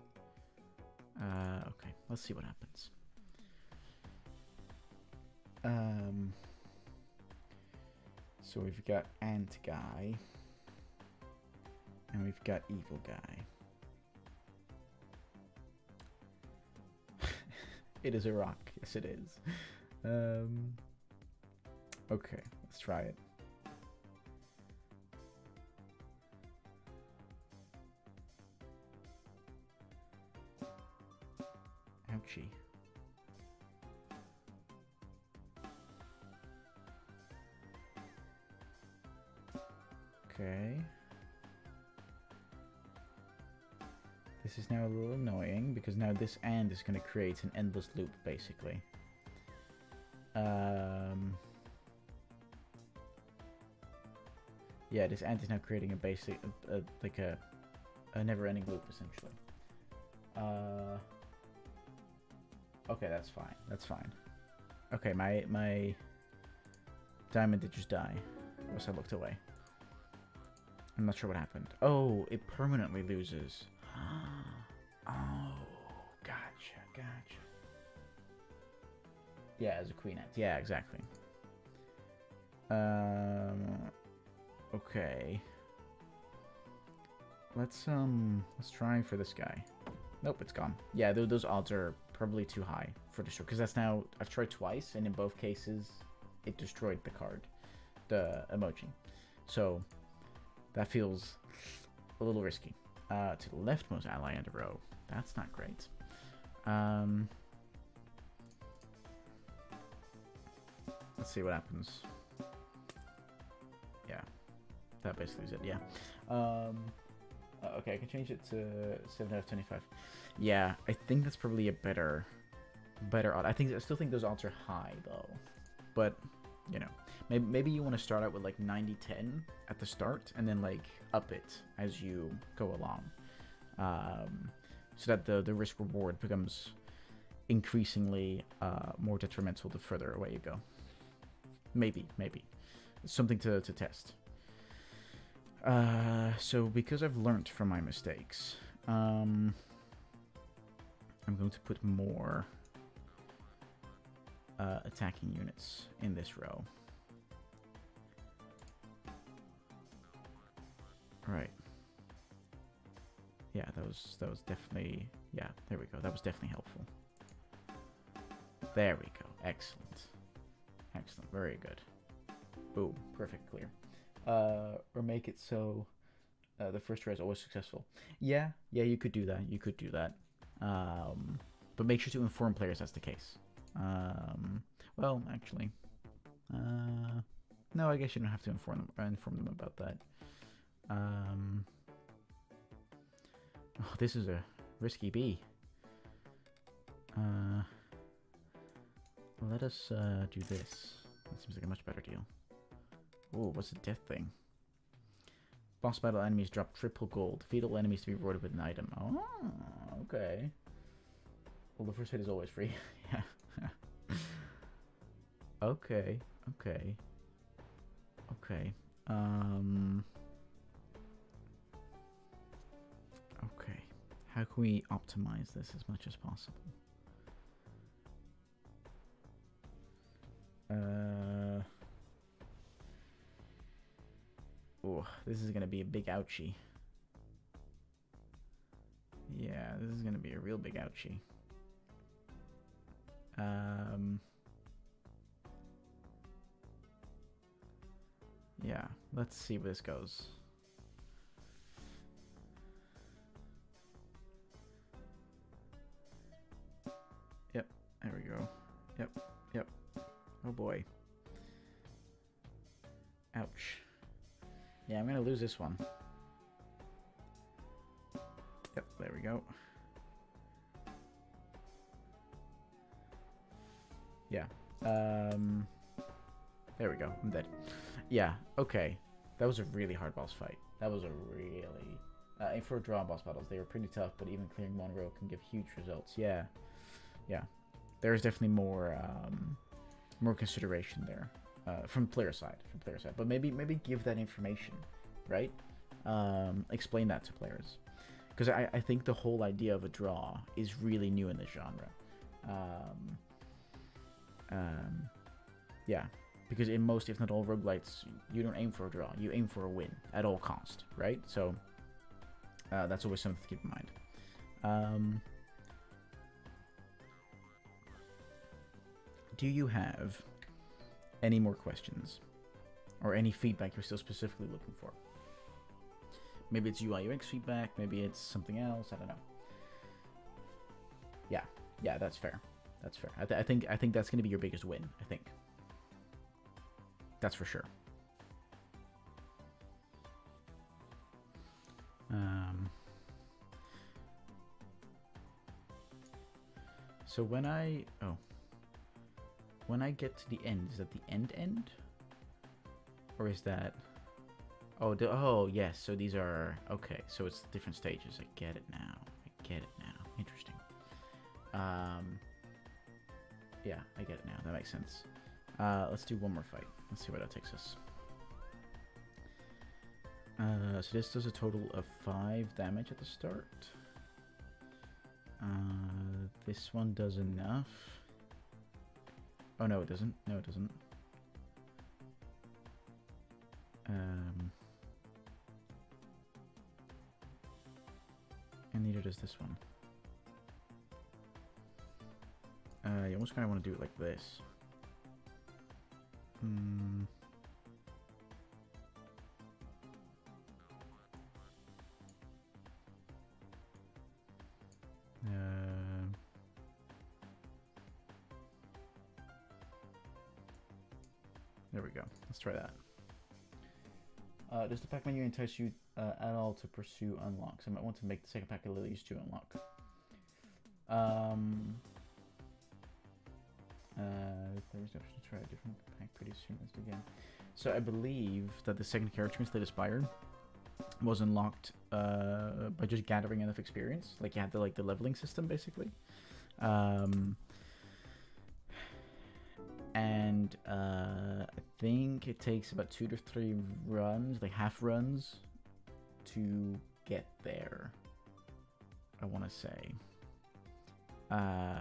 Okay, let's see what happens. So we've got Ant Guy. And we've got Evil Guy. It is a rock. Yes, it is. Okay, let's try it. Ouchie. Okay. This is now a little annoying because now this end is going to create an endless loop, basically. Yeah, this ant is now creating a basic, like a never-ending loop, essentially. Okay, that's fine. That's fine. Okay, my diamond did just die. Unless I looked away. I'm not sure what happened. Oh, it permanently loses. Oh, gotcha. Yeah, as a queen ant. Yeah, exactly. Okay. Let's try for this guy. Nope, it's gone. Yeah, those odds are probably too high for destroy, because that's now, I've tried twice, and in both cases, it destroyed the card, the emoji. So that feels a little risky. To the leftmost ally end of row. That's not great. Let's see what happens. Yeah. That basically is it, yeah. Okay, I can change it to 7 out of 25. Yeah, I think that's probably a better odd. I still think those odds are high though, but you know, maybe you want to start out with like 90-10 at the start and then like up it as you go along, so that the risk reward becomes increasingly more detrimental the further away you go. Maybe it's something to test. So because I've learned from my mistakes, I'm going to put more attacking units in this row. Right. Yeah, that was definitely, yeah, there we go. That was definitely helpful. There we go. Excellent. Excellent. Very good. Boom. Perfect. Clear. Or make it so the first try is always successful. Yeah, you could do that. You could do that. But make sure to inform players that's the case. Well, actually, no, I guess you don't have to inform them about that. Oh, this is a risky bee. Let us do this. That seems like a much better deal. Ooh, what's the death thing? Boss battle enemies drop triple gold. Defeat all enemies to be rewarded with an item. Oh, okay. Well, the first hit is always free. Yeah. Okay. Okay. Okay. Okay. How can we optimize this as much as possible? Oh, this is gonna be a big ouchie. Yeah, this is gonna be a real big ouchie. Yeah, let's see where this goes. Yep, there we go. Yep. Oh boy. Ouch. Yeah, I'm gonna lose this one. Yep, there we go. Yeah. There we go. I'm dead. Yeah, okay. That was a really hard boss fight. That was a really... and for draw boss battles, they were pretty tough, but even clearing one row can give huge results. Yeah. There's definitely more consideration there from player side. But maybe give that information, right? Explain that to players. Because I think the whole idea of a draw is really new in this genre. Yeah. Because in most, if not all, roguelites, you don't aim for a draw. You aim for a win at all cost, right? So that's always something to keep in mind. Do you have any more questions? Or any feedback you're still specifically looking for? Maybe it's UI UX feedback, maybe it's something else, I don't know. Yeah, that's fair. That's fair. I think that's going to be your biggest win, I think. That's for sure. So when I get to the end, is that the end? Or is that... Oh, yes, so these are... Okay, so it's different stages. I get it now. Interesting. Yeah, I get it now. That makes sense. Let's do one more fight. Let's see where that takes us. So this does a total of 5 damage at the start. This one does enough. Oh, no, it doesn't. And neither does this one. You almost kind of want to do it like this. There we go. Let's try that. Does the pack menu entice you at all to pursue unlocks. I might want to make the second pack of lilies to unlock. There's an option to try a different pack pretty soon as the game. So I believe that the second character in Slay the Spire was unlocked by just gathering enough experience. Like you had the leveling system basically. And I think it takes about 2 to 3 runs, like half runs, to get there. I want to say. I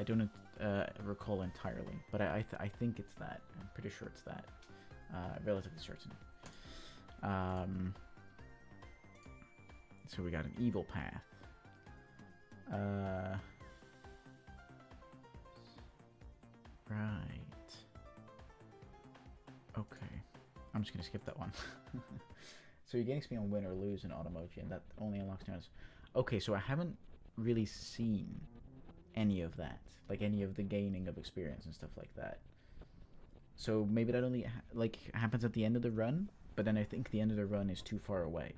don't recall entirely, but I think it's that. I'm pretty sure it's that. Relatively certain. So we got an evil path. Right. Okay. I'm just gonna skip that one. So you gain XP on win or lose in Automoji, and that only unlocks nodes. Okay, so I haven't really seen any of that, like any of the gaining of experience and stuff like that. So maybe that only happens at the end of the run, but then I think the end of the run is too far away.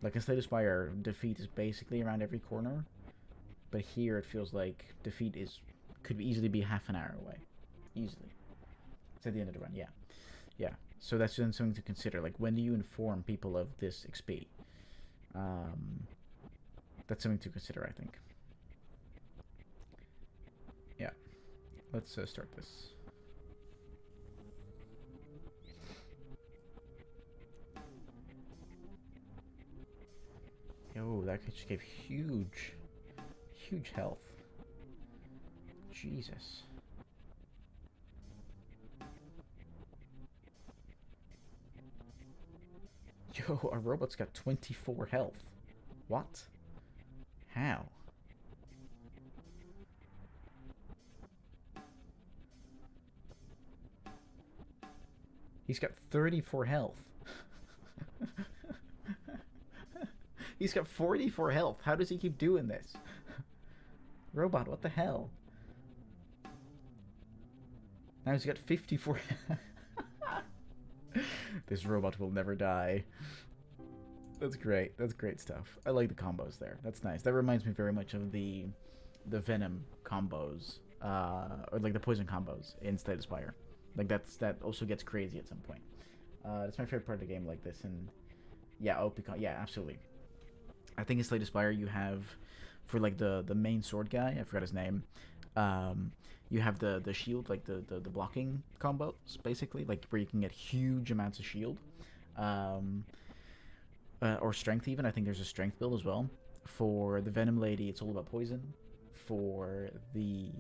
Like in Slay the Spire, defeat is basically around every corner, but here it feels like defeat could easily be half an hour away, easily. It's at the end of the run, yeah. So that's then something to consider. Like, when do you inform people of this XP? That's something to consider, I think. Yeah. Let's start this. Yo, that just gave huge health. Jesus. Yo, our robot's got 24 health. What? How? He's got 34 health. He's got 44 health. How does he keep doing this? Robot, what the hell? Now he's got 54. This robot will never die. That's great. That's great stuff. I like the combos there. That's nice. That reminds me very much of the Venom combos, or like the poison combos in Slay the Spire. Like that also gets crazy at some point. That's my favorite part of the game, like this. And yeah, yeah, absolutely. I think in Slay the Spire you have, for like the main sword guy, I forgot his name. You have the shield, like the blocking combos, basically, like where you can get huge amounts of shield, or strength even. I think there's a strength build as well. For the Venom Lady, it's all about poison. For the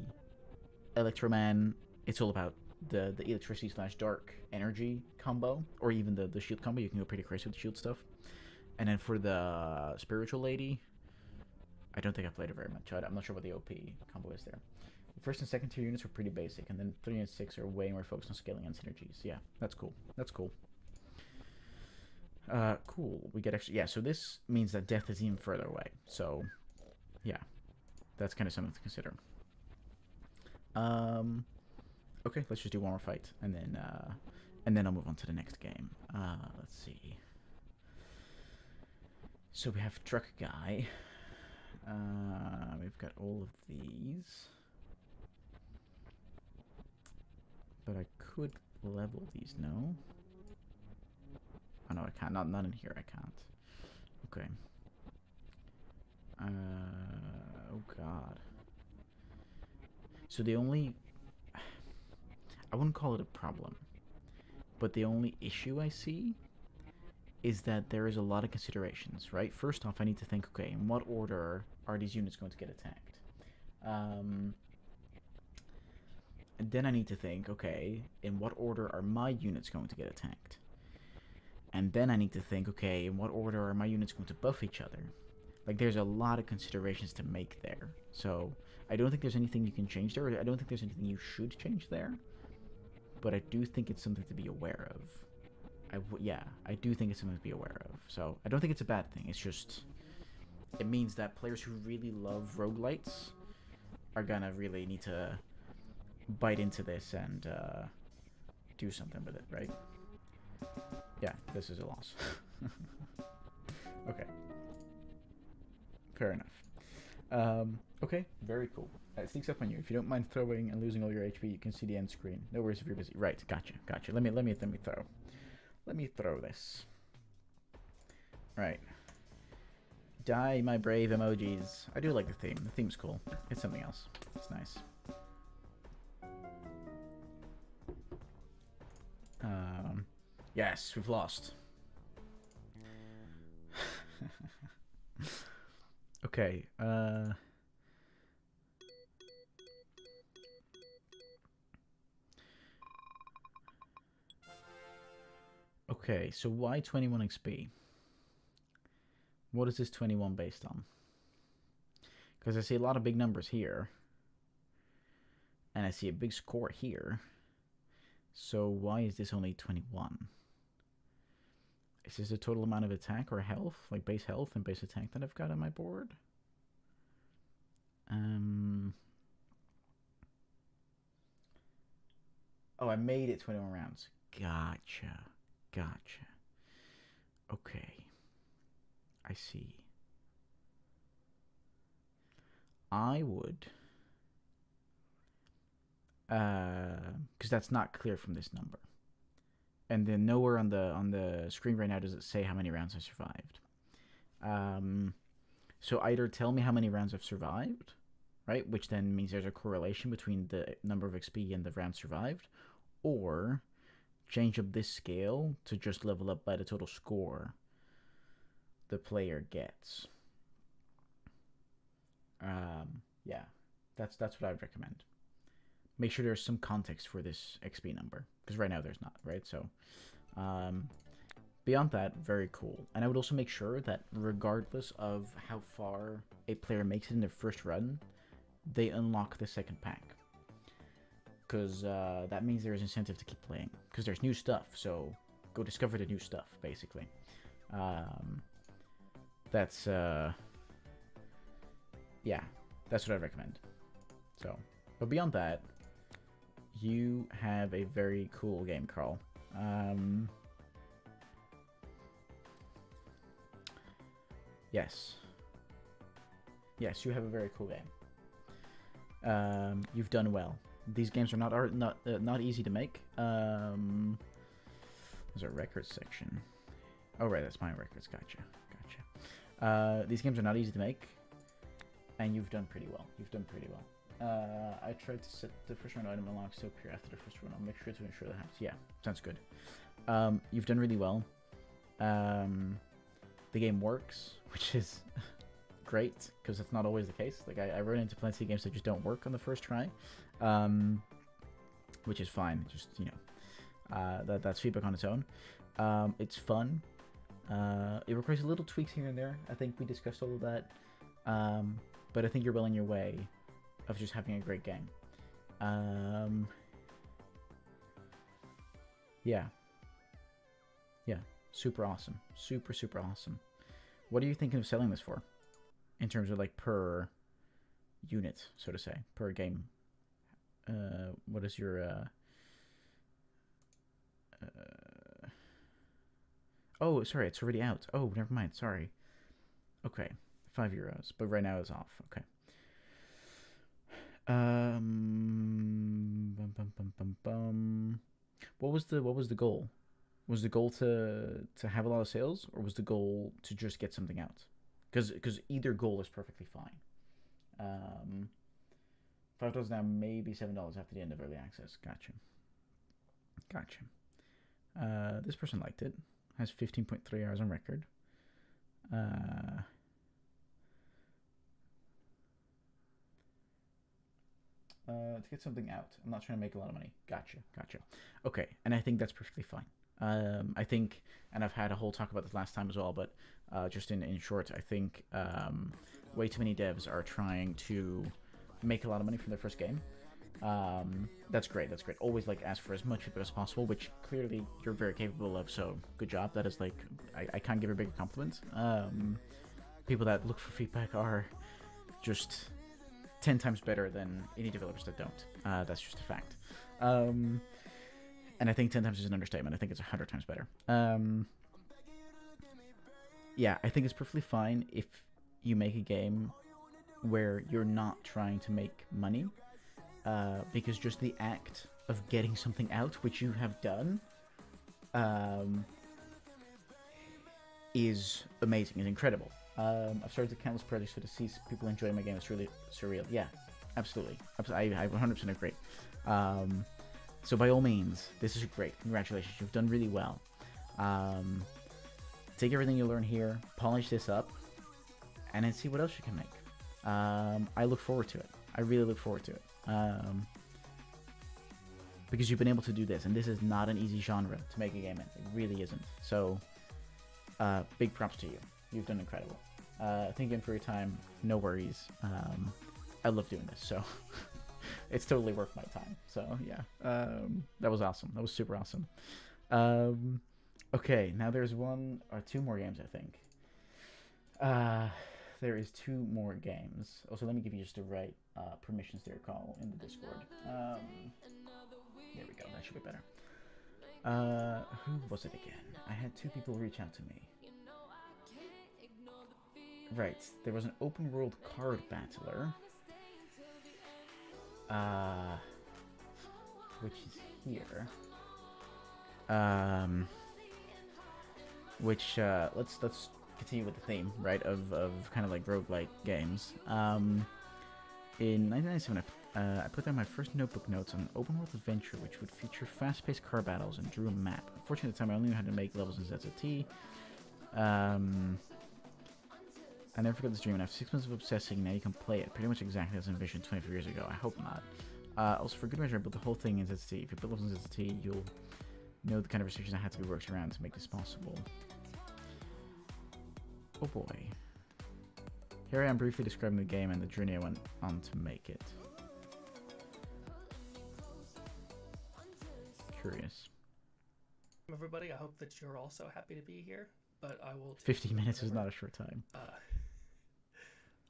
Electroman, it's all about the electricity / dark energy combo, or even the shield combo. You can go pretty crazy with the shield stuff. And then for the Spiritual Lady, I don't think I played it very much. I'm not sure what the OP combo is there. The first and second tier units are pretty basic, and then 3 and 6 are way more focused on scaling and synergies. Yeah, that's cool. That's cool. Cool. We get extra. Yeah, so this means that death is even further away. So, yeah, that's kind of something to consider. Okay, let's just do one more fight, and then I'll move on to the next game. Let's see. So we have Truck Guy. We've got all of these. But I could level these, no? Oh no, I can't. Not in here, I can't. Okay. Oh god. So the only... I wouldn't call it a problem. But the only issue I see is that there is a lot of considerations, right? First off, I need to think, okay, in what order are these units going to get attacked? And then I need to think, okay, in what order are my units going to get attacked? And then I need to think, okay, in what order are my units going to buff each other? Like, there's a lot of considerations to make there. So, I don't think there's anything you can change there. I don't think there's anything you should change there. But I do think it's something to be aware of. Yeah, I do think it's something to be aware of. So, I don't think it's a bad thing. It's just... it means that players who really love roguelites are gonna really need to bite into this and do something with it, right? Yeah, this is a loss. Okay. Fair enough. Okay, very cool. It sneaks up on you. If you don't mind throwing and losing all your HP, you can see the end screen. No worries if you're busy. Right, gotcha. Let me throw. Let me throw this. Right. Die, my brave emojis. I do like the theme. The theme's cool. It's something else. It's nice. Yes, we've lost. Okay, okay, so why 21 XP? What is this 21 based on? Because I see a lot of big numbers here. And I see a big score here. So why is this only 21? Is this the total amount of attack or health? Like base health and base attack that I've got on my board? Oh, I made it 21 rounds. Gotcha. Okay. I see. I would... because that's not clear from this number. And then nowhere on the screen right now does it say how many rounds I survived. So either tell me how many rounds I've survived, right? Which then means there's a correlation between the number of XP and the rounds survived, or change up this scale to just level up by the total score the player gets. Yeah, that's what I would recommend. Make sure there's some context for this XP number, because right now there's not, right? So beyond that, very cool. And I would also make sure that regardless of how far a player makes it in their first run, they unlock the second pack, because that means there's incentive to keep playing, because there's new stuff. So go discover the new stuff, basically. That's yeah, that's what I recommend. So, but beyond that, you have a very cool game, Carl. Yes, you have a very cool game. You've done well. These games are not easy to make. There's a records section. Oh right, that's my records. Gotcha. These games are not easy to make, and you've done pretty well. I tried to set the first round item unlock so appear after the first run. I'll make sure to ensure that happens. Yeah, sounds good. You've done really well. The game works, which is great, because that's not always the case. Like I run into plenty of games that just don't work on the first try, which is fine. Just, you know, that's feedback on its own. It's fun. It requires little tweaks here and there. I think we discussed all of that, but I think you're well on your way of just having a great game. Yeah, super awesome. Super awesome. What are you thinking of selling this for, in terms of like per unit, so to say, per game? What is your oh, sorry, it's already out. Oh, never mind, sorry. Okay, €5, but right now it's off. Okay. What was the goal? Was the goal to have a lot of sales, or was the goal to just get something out? Because either goal is perfectly fine. $5 now, maybe $7 after the end of early access. Gotcha. This person liked it. Has 15.3 hours on record. To get something out. I'm not trying to make a lot of money. Gotcha. Okay, and I think that's perfectly fine. I think, and I've had a whole talk about this last time as well, but just in short, I think way too many devs are trying to make a lot of money from their first game. That's great. Always like ask for as much feedback as possible, which clearly you're very capable of, so good job. That is like, I can't give a bigger compliment. People that look for feedback are just 10 times better than any developers that don't. That's just a fact. And I think 10 times is an understatement. I think it's 100 times better. Yeah, I think it's perfectly fine if you make a game where you're not trying to make money, because just the act of getting something out, which you have done, is amazing, is incredible. I've started countless projects to see people enjoy my game. It's really surreal. Yeah, absolutely. I 100% agree. So by all means, this is great. Congratulations, you've done really well. Take everything you learn here, polish this up, and then see what else you can make. I look forward to it. I really look forward to it. Because you've been able to do this, and this is not an easy genre to make a game in. It really isn't. So, big props to you. You've done incredible. Thank you for your time. No worries. I love doing this, so it's totally worth my time. So, yeah. That was awesome. That was super awesome. Okay, now there's one or two more games, I think. There is two more games. Also, let me give you just the right permissions to your call in the Discord. There we go. That should be better. Who was it again? I had two people reach out to me. Right. There was an open world card battler. Which is here. Which let's continue with the theme, right, of kind of like roguelike games. In 1997, I put down my first notebook notes on an open world adventure which would feature fast-paced car battles and drew a map. Unfortunately, at the time, I only knew how to make levels in ZZT. I never forgot this dream, and after 6 months of obsessing, now you can play it pretty much exactly as envisioned 24 years ago. I hope not. Also, for good measure, I built the whole thing in ZZT. If you build levels in ZZT, you'll know the kind of restrictions that had to be worked around to make this possible. Oh boy. Here I am briefly describing the game and the journey I went on to make it. Curious. Everybody, I hope that you're also happy to be here, but I will... 50 minutes is not a short time.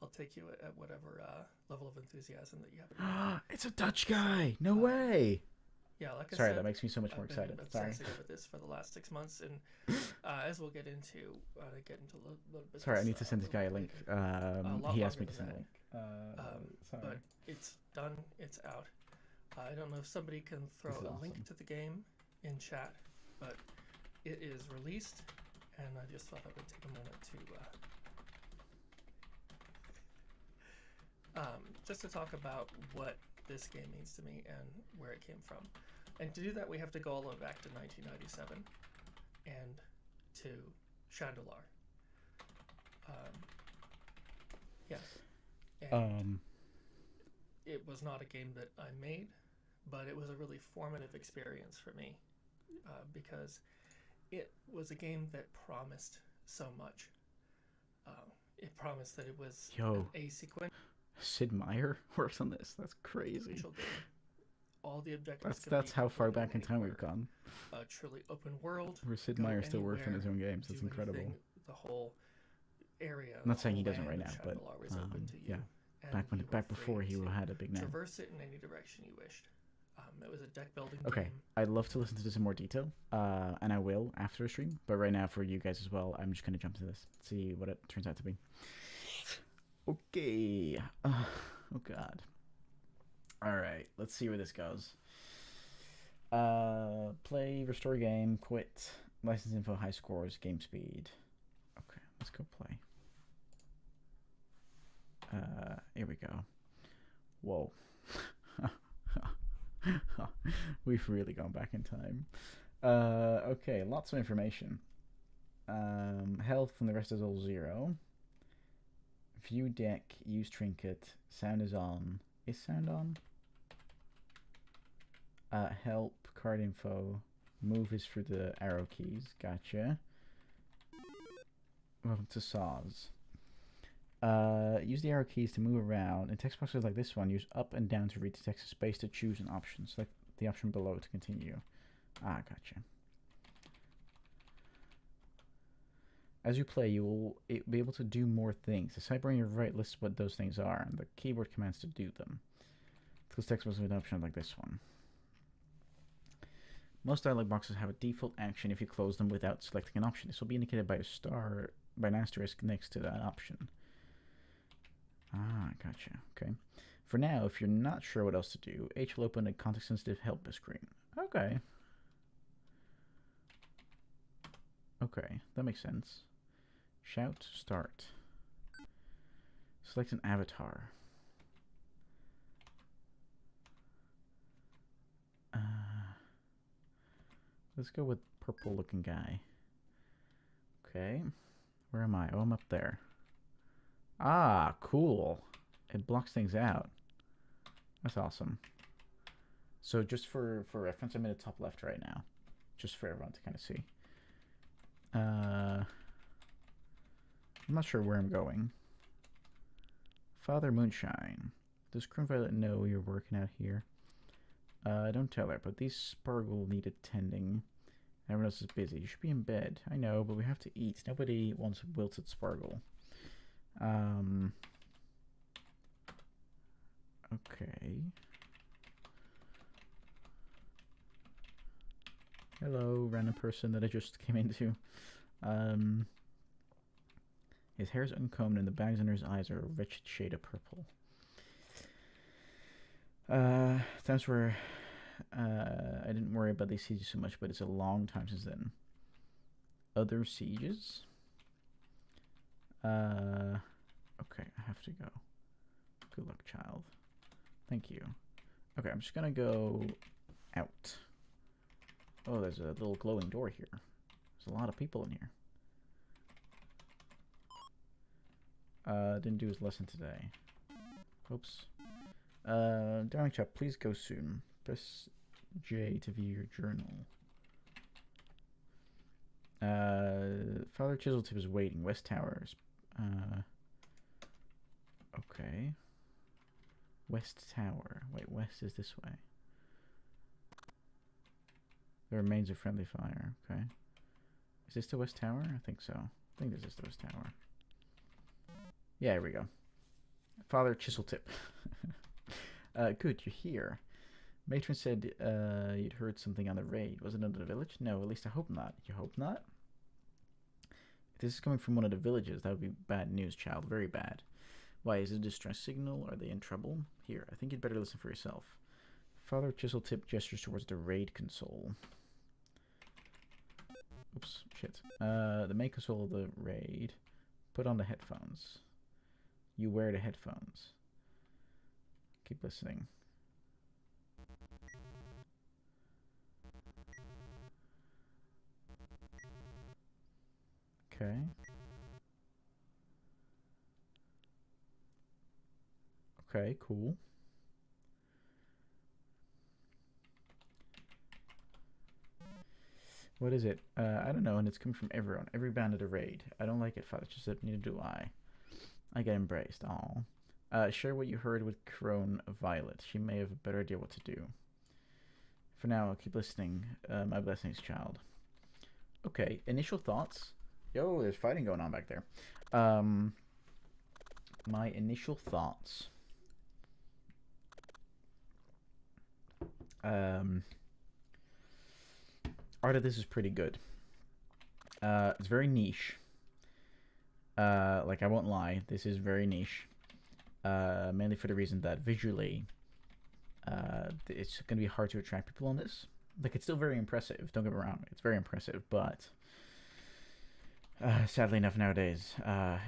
I'll take you at whatever level of enthusiasm that you have. It's a Dutch guy! No way! Yeah, like I Sorry, said, that makes me so much more excited. Sorry. Sorry. With this for the last 6 months, and as we'll get into a little bit. Sorry, I need to send this guy a link. He asked me to send a link. Sorry. But it's done. It's out. I don't know if somebody can throw a link to the game in chat, but it is released, and I just thought I would take a moment to just to talk about what this game means to me and where it came from. And to do that, we have to go all the way back to 1997 and to Chandelar. Yes. And it was not a game that I made, but it was a really formative experience for me because it was a game that promised so much. It promised that it was a sequential. Sid Meier works on this. That's crazy. Game. All the objectives. That's how far back in time we've gone. A truly open world. Where Sid Meier still works on his own games. That's incredible. The whole area. I'm not saying he doesn't right now, but yeah. Back before he had a big name. Traverse it in any direction you wished. It was a deck building game. I'd love to listen to this in more detail, and I will after the stream. But right now, for you guys as well, I'm just gonna jump to this, see what it turns out to be. Okay. Oh God. All right. Let's see where this goes. Play, restore game, quit, license info, high scores, game speed. Okay, let's go play. Here we go. Whoa. We've really gone back in time. Okay, lots of information. Health and the rest is all 0. View deck, use trinket, sound is on. Is sound on? Help, card info, move is for the arrow keys. Gotcha. Welcome to saws. Use the arrow keys to move around. In text boxes like this one, use up and down to read the text, space to choose an option. Select the option below to continue. Gotcha. As you play, you will be able to do more things. The sidebar on your right lists what those things are, and the keyboard commands to do them. Close text box with an option like this one. Most dialog boxes have a default action if you close them without selecting an option. This will be indicated by an asterisk next to that option. Ah, gotcha. Okay. For now, if you're not sure what else to do, H will open a context-sensitive help screen. Okay. Okay, that makes sense. Shout, start. Select an avatar. Let's go with purple-looking guy. Okay. Where am I? Oh, I'm up there. Ah, cool. It blocks things out. That's awesome. So just for reference, I'm in the top left right now. Just for everyone to kind of see. I'm not sure where I'm going. Father Moonshine. Does Crown Violet know you're working out here? Don't tell her, but these Spargle need attending. Everyone else is busy. You should be in bed. I know, but we have to eat. Nobody wants wilted Spargle. Okay. Hello, random person that I just came into. His hair is uncombed and the bags under his eyes are a wretched shade of purple. Times where I didn't worry about these sieges so much, but it's a long time since then. Other sieges? Okay, I have to go. Good luck, child. Thank you. Okay, I'm just gonna go out. Oh, there's a little glowing door here. There's a lot of people in here. Didn't do his lesson today. Oops. Darling chap, please go soon. Press J to view your journal. Father Chiseltip is waiting. West Towers. Okay. West Tower. Wait, west is this way. There remains of friendly fire. Okay. Is this the West Tower? I think so. I think this is the West Tower. Yeah, here we go. Father Chiseltip. Good, you're here. Matron said you'd heard something on the raid. Was it under the village? No, at least I hope not. You hope not? If this is coming from one of the villages, that would be bad news, child. Very bad. Why, is it a distress signal? Are they in trouble? Here, I think you'd better listen for yourself. Father Chiseltip gestures towards the raid console. Oops, shit. The main console of the raid. Put on the headphones. You wear the headphones. Keep listening. Okay. Okay, cool. What is it? I don't know, and it's coming from everyone. Every band of the raid. I don't like it, Father. Just said, neither do I. I get embraced. Aw. Share what you heard with Crone Violet. She may have a better idea what to do. For now, I'll keep listening. My blessings, child. Okay, initial thoughts. Yo, there's fighting going on back there. My initial thoughts. Art of this is pretty good. It's very niche. Like, I won't lie, this is very niche. Mainly for the reason that visually, it's going to be hard to attract people on this. Like, it's still very impressive, don't get me wrong. It's very impressive, but sadly enough nowadays,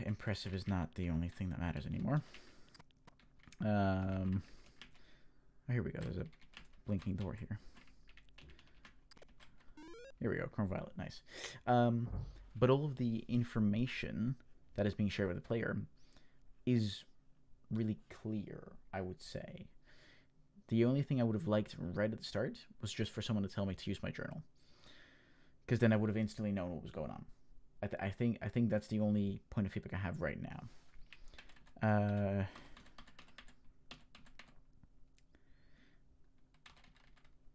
impressive is not the only thing that matters anymore. Oh, here we go. There's a blinking door here. Here we go, Chrome Violet, nice. But all of the information that is being shared with the player is really clear, I would say. The only thing I would have liked right at the start was just for someone to tell me to use my journal, because then I would have instantly known what was going on. I think that's the only point of feedback I have right now.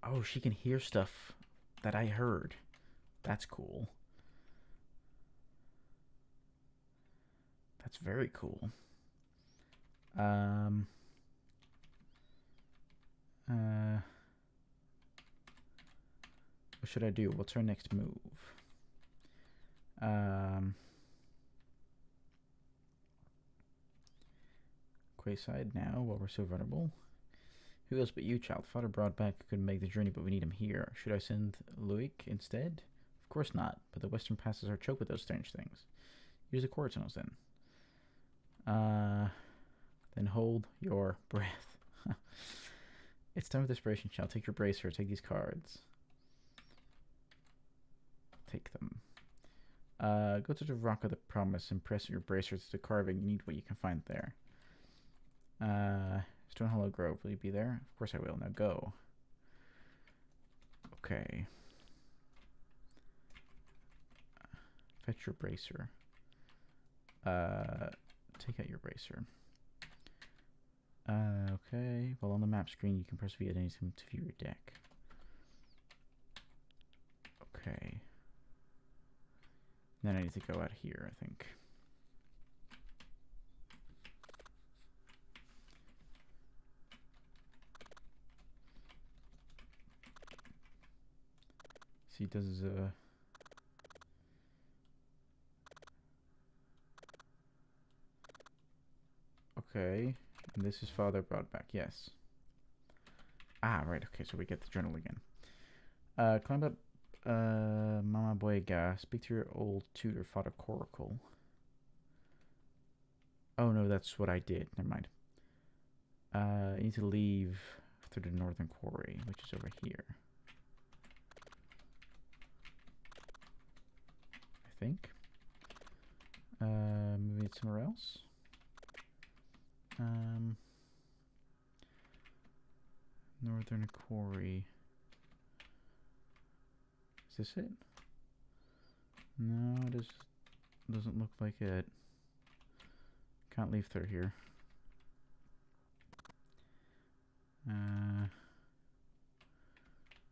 Oh, she can hear stuff that I heard. That's cool. That's very cool. What should I do? What's our next move? Quayside now, while we're so vulnerable. Who else but you, child? Father brought back couldn't make the journey, but we need him here. Should I send Luik instead? Of course not, but the western passes are choked with those strange things. Use the core tunnels then. Then hold your breath. It's time for desperation, child. Take your bracer. Take these cards. Take them. Go to the Rock of the Promise and press your bracer to the carving. You need what you can find there. Stone Hollow Grove. Will you be there? Of course I will. Now go. Okay. Fetch your bracer. Take out your bracer. Okay. Well, on the map screen, you can press V at any time to view your deck. Okay. Then I need to go out here, I think. See, does okay, and this is Father brought back. Yes. Ah, right. Okay, so we get the journal again. Climb up, Mama Boyga. Speak to your old tutor, Father Coracle. Oh no, that's what I did. Never mind. You need to leave through the northern quarry, which is over here. I think. Maybe it's somewhere else. Northern quarry. Is this it? No, it doesn't look like it. Can't leave through here.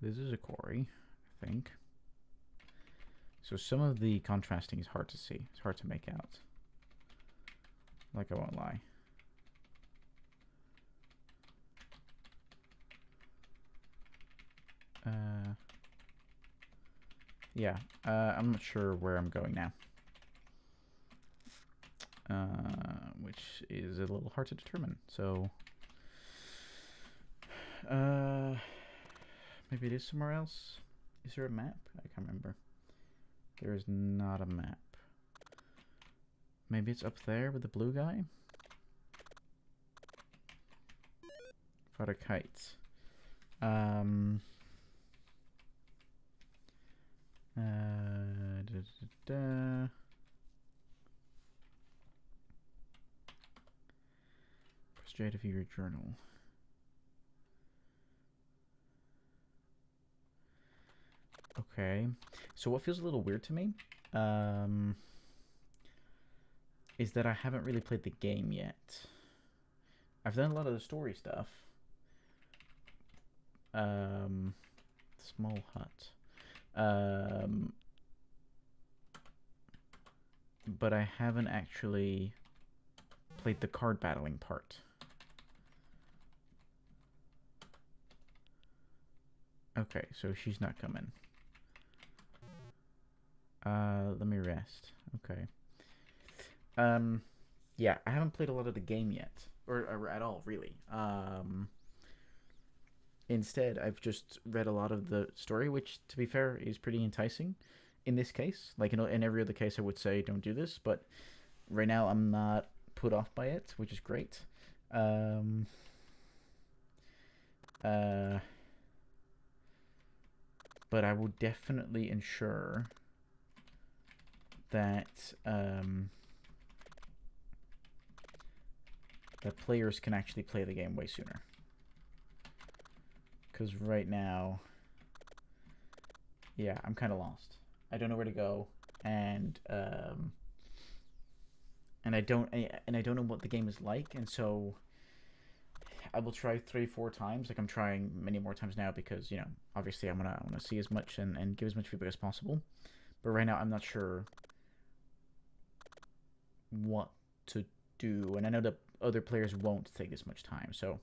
This is a quarry, I think. So some of the contrasting is hard to see. It's hard to make out. Like, I won't lie. Yeah, I'm not sure where I'm going now. Which is a little hard to determine. So, maybe it is somewhere else. Is there a map? I can't remember. There is not a map. Maybe it's up there with the blue guy? Father Kites. Straight of your journal. Okay, so what feels a little weird to me is that I haven't really played the game yet. I've done a lot of the story stuff. Small hut. But I haven't actually played the card battling part. Okay, so she's not coming. Let me rest. Okay. Yeah, I haven't played a lot of the game yet. Or at all, really. Instead, I've just read a lot of the story, which, to be fair, is pretty enticing. In this case, like in every other case, I would say don't do this, but right now I'm not put off by it, which is great. But I will definitely ensure that that players can actually play the game way sooner. Because right now, yeah, I'm kind of lost. I don't know where to go, and I don't know what the game is like, and so I will try 3-4 times. Like, I'm trying many more times now because, you know, obviously I wanna see as much and give as much feedback as possible. But right now I'm not sure what to do, and I know that other players won't take this much time. So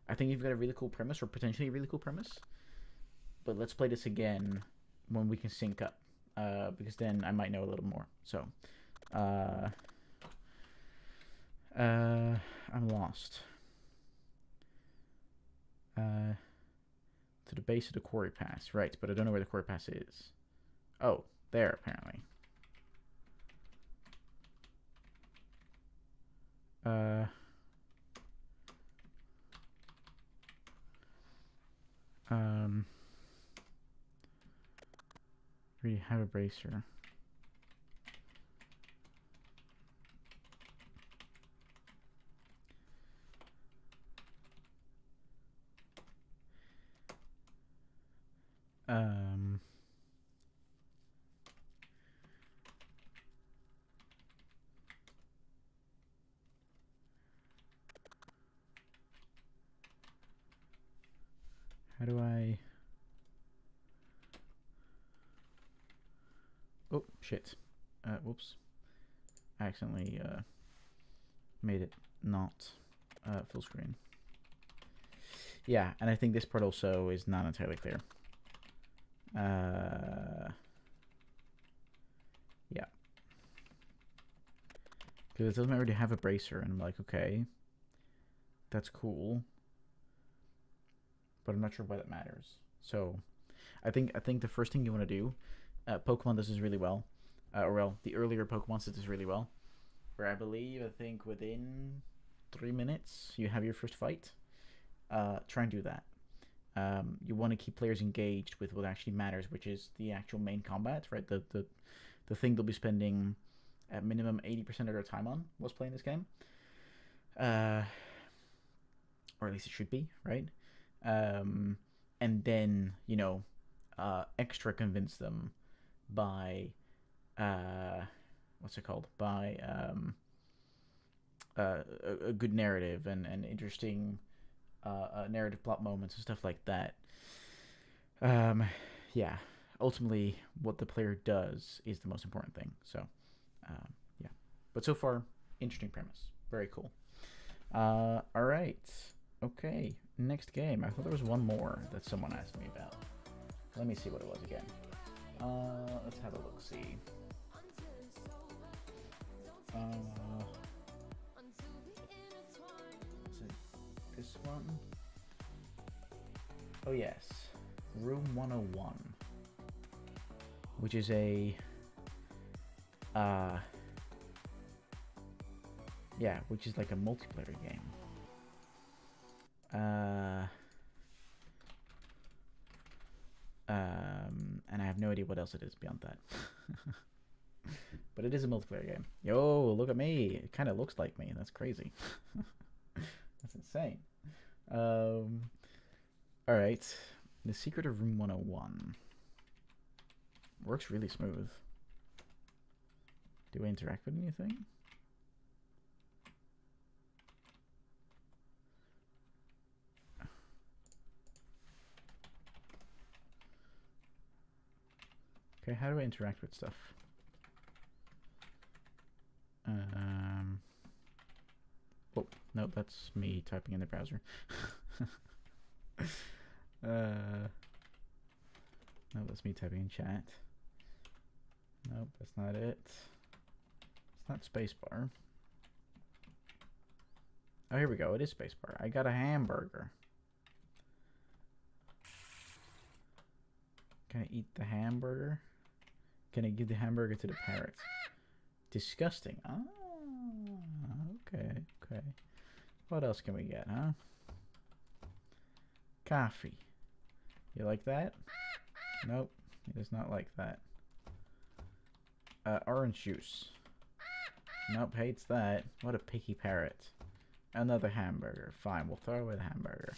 I think you've got a really cool premise, or potentially a really cool premise. But let's play this again when we can sync up, because then I might know a little more. So, I'm lost. To the base of the quarry pass, right? But I don't know where the quarry pass is. Oh, there apparently. Really have a bracer. How do I... Oh, shit. Whoops. I accidentally made it not full screen. Yeah, and I think this part also is not entirely clear. Yeah. Because it doesn't already have a bracer, and I'm like, okay, that's cool. But I'm not sure why that matters. So, I think the first thing you want to do, Pokemon does this really well, or well, the earlier Pokemon did this really well, where I think within 3 minutes you have your first fight. Try and do that. You want to keep players engaged with what actually matters, which is the actual main combat, right? The thing they'll be spending at minimum 80% of their time on was playing this game. Or at least it should be, right? And then, you know, extra convince them by, what's it called? By a good narrative and interesting narrative plot moments and stuff like that. Yeah, ultimately, what the player does is the most important thing. So, yeah. But so far, interesting premise. Very cool. All right. Okay, next game. I thought there was one more that someone asked me about. Let me see what it was again. Let's have a look. See. Is it this one? Oh yes, Room 101, which is a yeah, which is like a multiplayer game. And I have no idea what else it is beyond that. But it is a multiplayer game. Yo, look at me. It kind of looks like me. That's crazy. That's insane. Alright. The Secret of Room 101. Works really smooth. Do I interact with anything? Okay, how do I interact with stuff? Oh, no, that's me typing in the browser. No, that's me typing in chat. Nope, that's not it. It's not spacebar. Oh, here we go. It is spacebar. I got a hamburger. Can I eat the hamburger? Can I give the hamburger to the parrot? Disgusting. Ah, okay, okay. What else can we get, huh? Coffee. You like that? Nope, he does not like that. Orange juice. Nope, hates that. What a picky parrot. Another hamburger. Fine, we'll throw away the hamburger.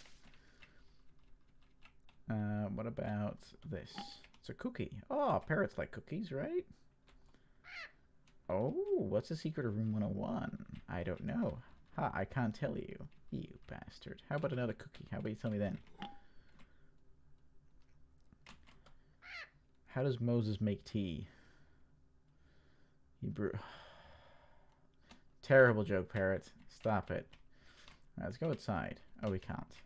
What about this? It's a cookie. Oh, parrots like cookies, right? Oh, what's the secret of Room 101? I don't know. Ha, I can't tell you. You bastard. How about another cookie? How about you tell me then? How does Moses make tea? He brew... Terrible joke, parrot. Stop it. Right, let's go outside. Oh, we can't.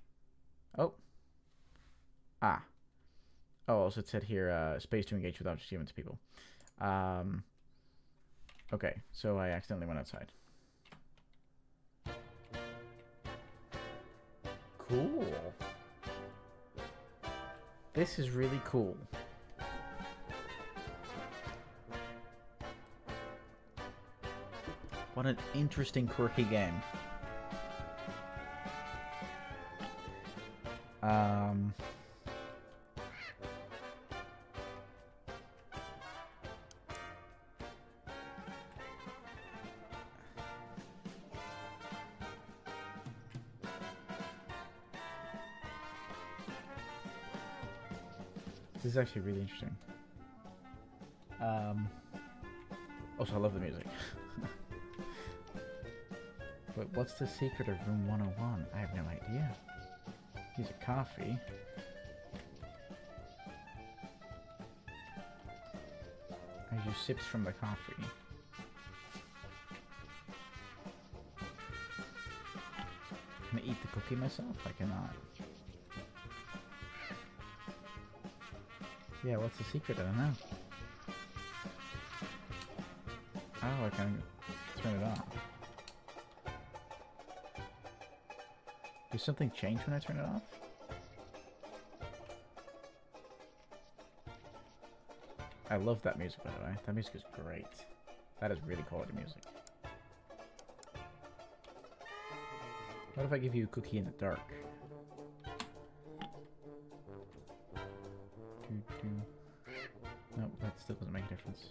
Oh. Ah. Oh, also it said here, space to engage with objects given to people. Okay, so I accidentally went outside. Cool. This is really cool. What an interesting, quirky game. This is actually really interesting. Also, I love the music. But what's the secret of room 101? I have no idea. Use a coffee. I use sips from the coffee. Can I eat the cookie myself? I cannot. Yeah, what's the secret? I don't know. Oh, I can turn it on. Does something change when I turn it off? I love that music, by the way. That music is great. That is really quality music. What if I give you a cookie in the dark? Nope, that still doesn't make a difference.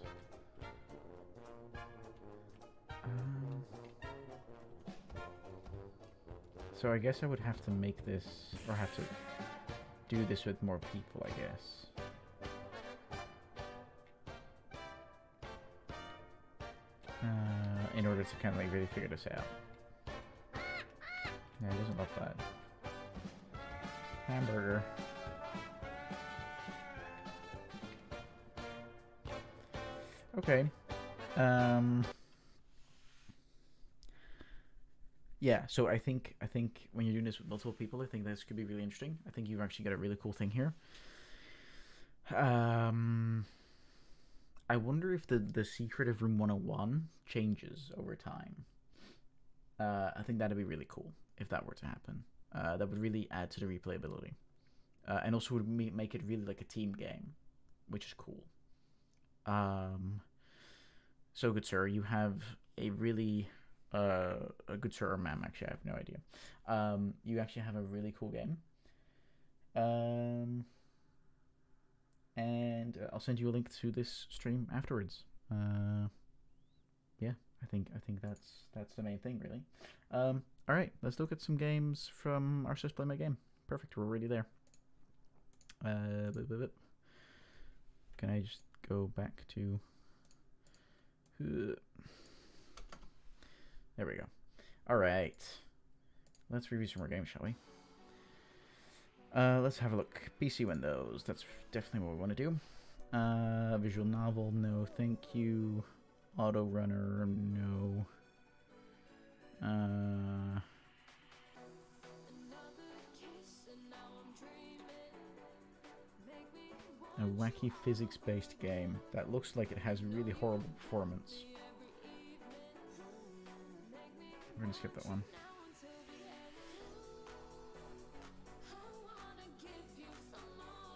So I guess I would have to make this, or have to do this with more people, I guess. In order to kind of like really figure this out. Yeah, he doesn't love that. Hamburger. Okay. Yeah, so I think when you're doing this with multiple people, I think this could be really interesting. I think you've actually got a really cool thing here. I wonder if the secret of room 101 changes over time. I think that'd be really cool if that were to happen. That would really add to the replayability. And also would make it really like a team game, which is cool. So good sir, you have a really a good sir or ma'am, actually I have no idea. You actually have a really cool game. And I'll send you a link to this stream afterwards. Yeah, I think that's the main thing, really. All right, let's look at some games from our Just Play My Game. Perfect, we're already there. Can I just go back to? There we go. All right, let's review some more games, shall we? Let's have a look. PC Windows, that's definitely what we want to do. Visual novel, no thank you. Auto runner, no. A wacky physics-based game that looks like it has really horrible performance. We're gonna skip that one.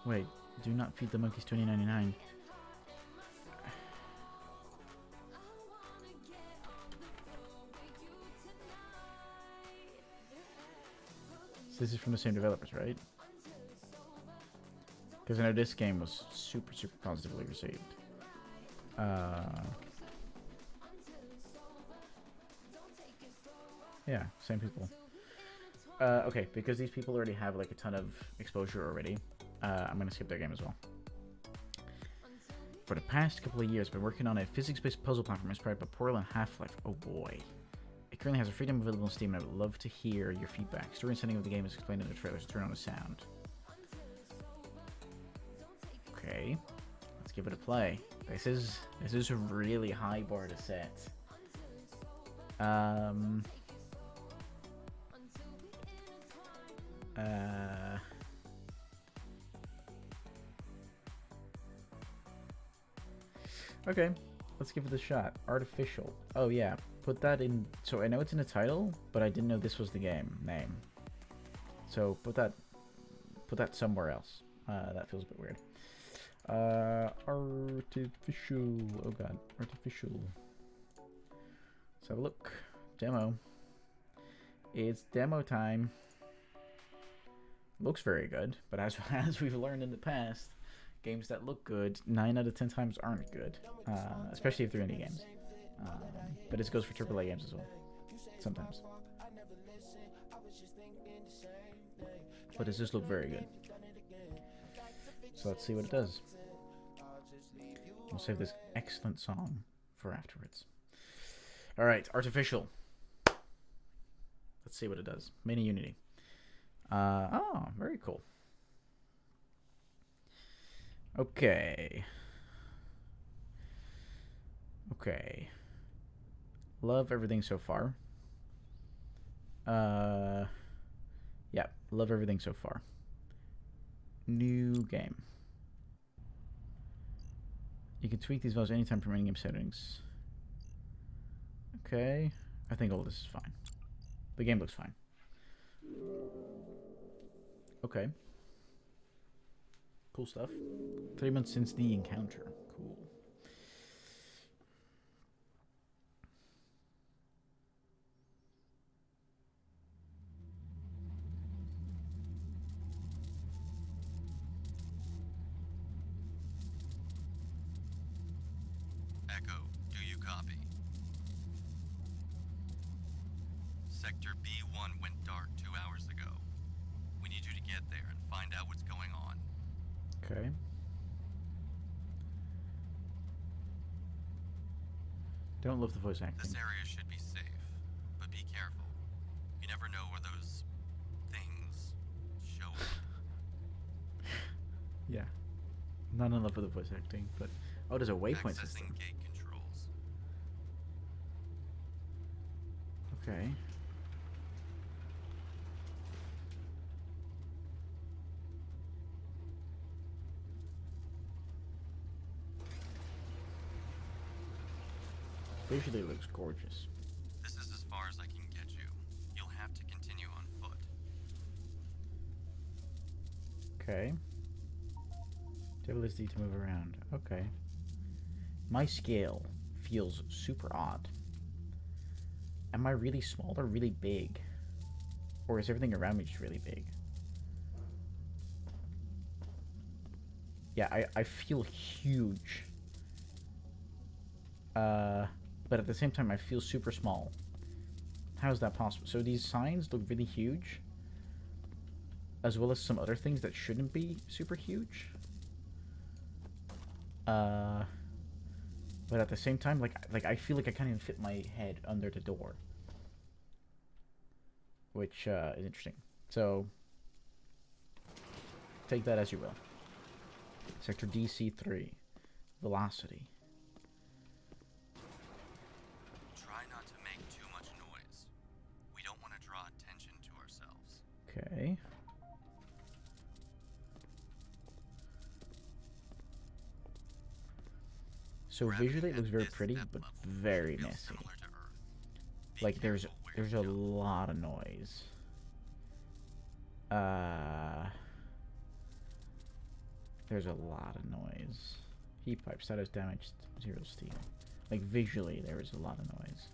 Wait, do not feed the monkeys $20.99. So this is from the same developers, right? Because I know this game was super positively received. Yeah, same people. Okay, because these people already have like a ton of exposure already, I'm gonna skip their game as well. For the past couple of years, I've been working on a physics-based puzzle platform inspired by Portal and Half-Life. Oh boy. It currently has a free demo available on Steam, and I would love to hear your feedback. Story and setting of the game is explained in the trailer, so turn on the sound. Okay, let's give it a play. This is a really high bar to set. Okay, let's give it a shot. Artificial. Oh yeah, put that in. So I know it's in the title, but I didn't know this was the game name. So put that somewhere else. That feels a bit weird. Artificial. Oh god, artificial. Let's have a look. Demo. It's demo time. Looks very good, but as we've learned in the past, games that look good 9 out of 10 times aren't good, especially if they're indie games. But this goes for AAA games as well, sometimes. But does this look very good? So let's see what it does. We'll save this excellent song for afterwards. All right, Artificial. Let's see what it does. Made in Unity. Oh, very cool. Okay. Okay. Love everything so far. Yeah, love everything so far. New game. You can tweak these values anytime from in-game settings. Okay. I think all this is fine. The game looks fine. Okay. Cool stuff. 3 months since the encounter. Cool. Echo, do you copy? Sector B1 went dark 2 hours ago. We need you to get there and find out what's going on. Okay. Don't love the voice acting. This area should be safe, but be careful. You never know where those things show up. Yeah. Not in love with the voice acting, but... Oh, there's a waypoint system. Accessing gate controls. Okay. Visually it looks gorgeous. This is as far as I can get you. You'll have to continue on foot. Okay. Ability to move around. Okay. My scale feels super odd. Am I really small or really big? Or is everything around me just really big? Yeah, I feel huge. But at the same time I feel super small. How is that possible? So these signs look really huge, as well as some other things that shouldn't be super huge. But at the same time, like I feel like I can't even fit my head under the door, which is interesting. So take that as you will. Sector DC3, velocity. Try not to make too much noise. We don't want to draw attention to ourselves. Okay. So visually it looks very pretty, but very messy. Like there's a lot of noise. There's a lot of noise. Heat pipe, status damaged, material steel. Like visually there is a lot of noise.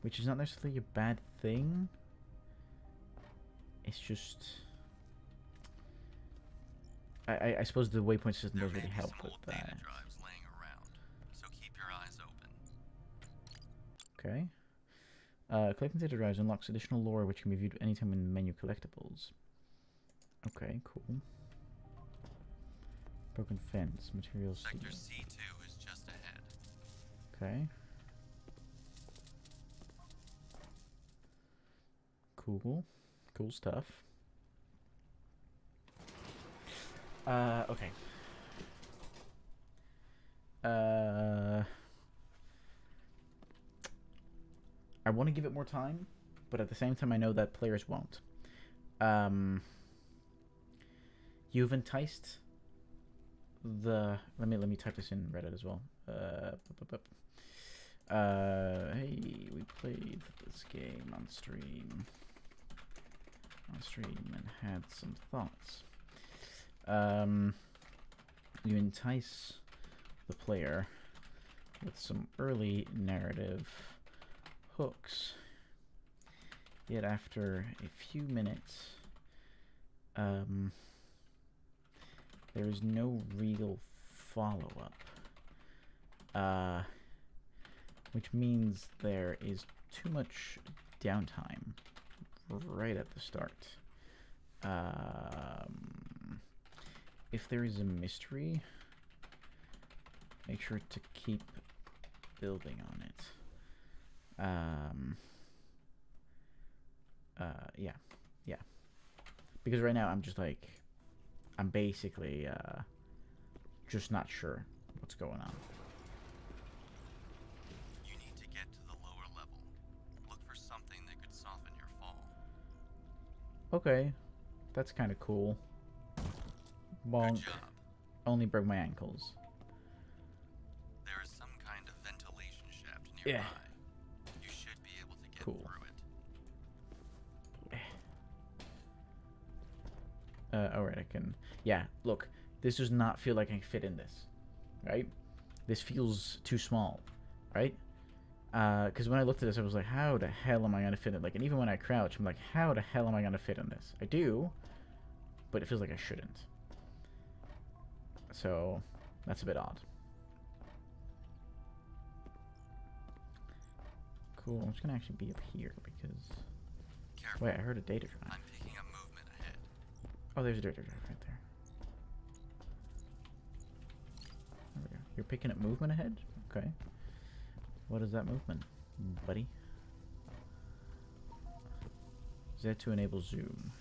Which is not necessarily a bad thing. It's just... I suppose the waypoint system does really help with that. Drives laying around, so keep your eyes open. Okay. Collecting data drives unlocks additional lore which can be viewed anytime in menu collectibles. Okay, cool. Broken fence, materials. Sector C2 is just ahead. Okay. Cool. Cool stuff. Okay. I want to give it more time, but at the same time I know that players won't. You've enticed let me type this in Reddit as well. Hey, we played this game on stream and had some thoughts. You entice the player with some early narrative hooks, yet after a few minutes, there is no real follow-up, which means there is too much downtime right at the start. If there is a mystery, make sure to keep building on it. Yeah. Because right now I'm just like, I'm basically just not sure what's going on. You need to get to the lower level. Look for something that could soften your fall. Okay, that's kind of cool. Bonk. Good job. Only broke my ankles. There is some kind of ventilation shaft nearby. Yeah. You should be able to get Cool. through it. Alright, I can... Yeah, look. This does not feel like I can fit in this. Right? This feels too small. Right? Because when I looked at this, I was like, how the hell am I going to fit in? Like, and even when I crouch, I'm like, how the hell am I going to fit in this? I do, but it feels like I shouldn't. So, that's a bit odd. Cool, I'm just going to actually be up here because... Careful. Wait, I heard a data drive. I'm picking up movement ahead. Oh, there's a data drive right there. There we go. You're picking up movement ahead? Okay. What is that movement, buddy? Z to enable zoom.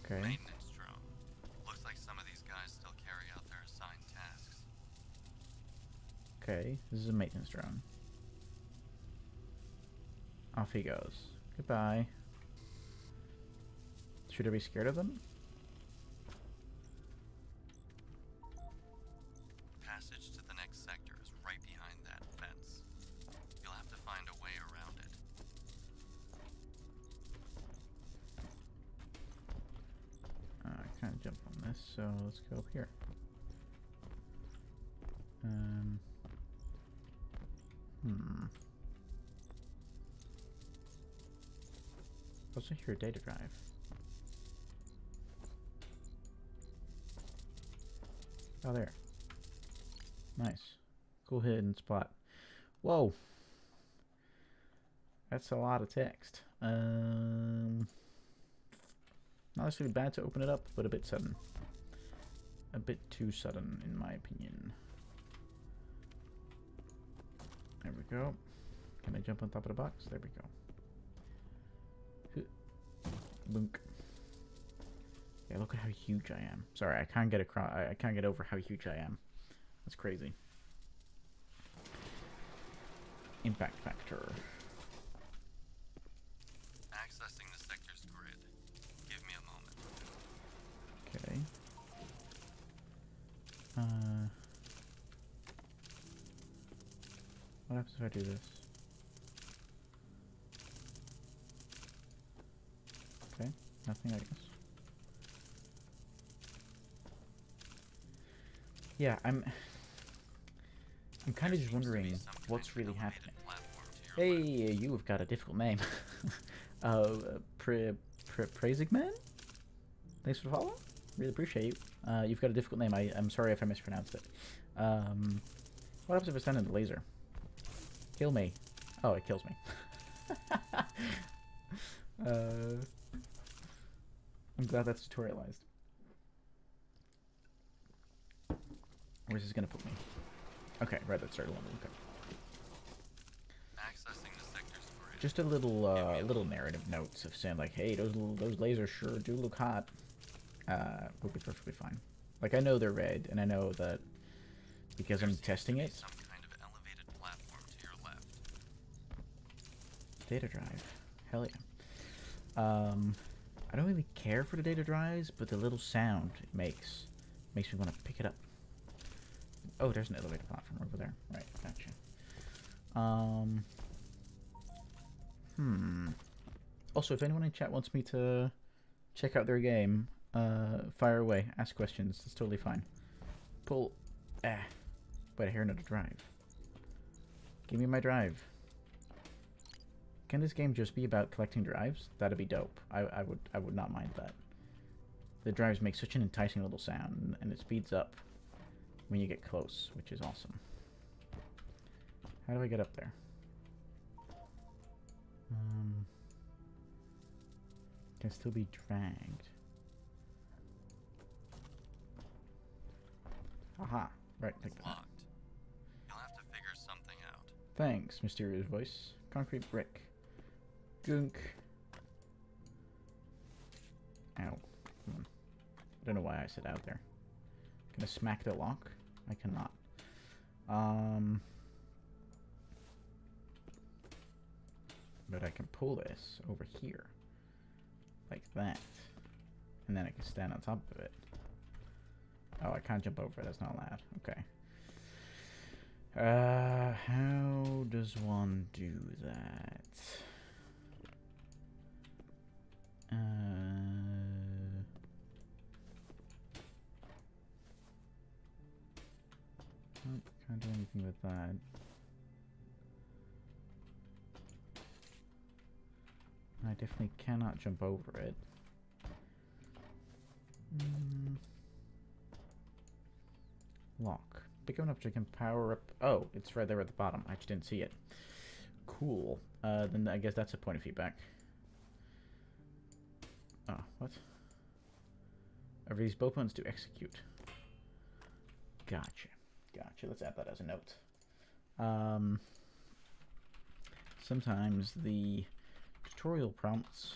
Okay. Maintenance drone. Looks like some of these guys still carry out their assigned tasks. Okay, this is a maintenance drone. Off he goes. Goodbye. Should I be scared of them? Passage to the next sector is right behind that fence. You'll have to find a way around it. I kind of jumped on this, so let's go up here. Also hear a data drive. Oh, there. Nice. Cool hidden spot. Whoa. That's a lot of text. Not necessarily bad to open it up, but a bit sudden. A bit too sudden, in my opinion. There we go. Can I jump on top of the box? There we go. Boonk. Yeah, look at how huge I am. Sorry, I can't get across. I can't get over how huge I am. That's crazy. Impact factor. Accessing the sector's grid. Give me a moment. Okay. What happens if I do this? Okay, nothing, I guess. Yeah, I'm kind of just wondering what's really happening. Hey, you have got a difficult name. Praising Man? Thanks for the follow. Really appreciate you. You've got a difficult name. I'm sorry if I mispronounced it. What happens if I send in the laser? Kill me. Oh, it kills me. I'm glad that's tutorialized. Where's this gonna put me? Okay, right, that started level. Okay. Accessing the sector's grid. Just a little little narrative notes of saying like, hey, those lasers sure do look hot. Would be perfectly fine. Like, I know they're red, and I know that because I'm testing it. Some kind of elevated platform to your left. Data drive. Hell yeah. I don't really care for the data drives, but the little sound it makes me want to pick it up. Oh, there's an elevator platform over there. Right, gotcha. Also, if anyone in chat wants me to check out their game, fire away. Ask questions. It's totally fine. Pull. Wait, I hear another drive. Give me my drive. Can this game just be about collecting drives? That'd be dope. I would not mind that. The drives make such an enticing little sound, and it speeds up when you get close, which is awesome. How do I get up there? Can still be dragged. Aha! Right, take that. Locked. You'll have to figure something out. Thanks, mysterious voice. Concrete brick. Gunk. Ow. Come on. I don't know why I said out there. Can I smack the lock? I cannot. But I can pull this over here. Like that. And then I can stand on top of it. Oh, I can't jump over it. That's not allowed. Okay. How does one do that? Can't do anything with that. I definitely cannot jump over it. Lock. Pick up an object and power up. Oh, it's right there at the bottom. I just didn't see it. Cool. Then I guess that's a point of feedback. Oh, what? Are these both ones to execute? Gotcha. Gotcha. Let's add that as a note. Sometimes the tutorial prompts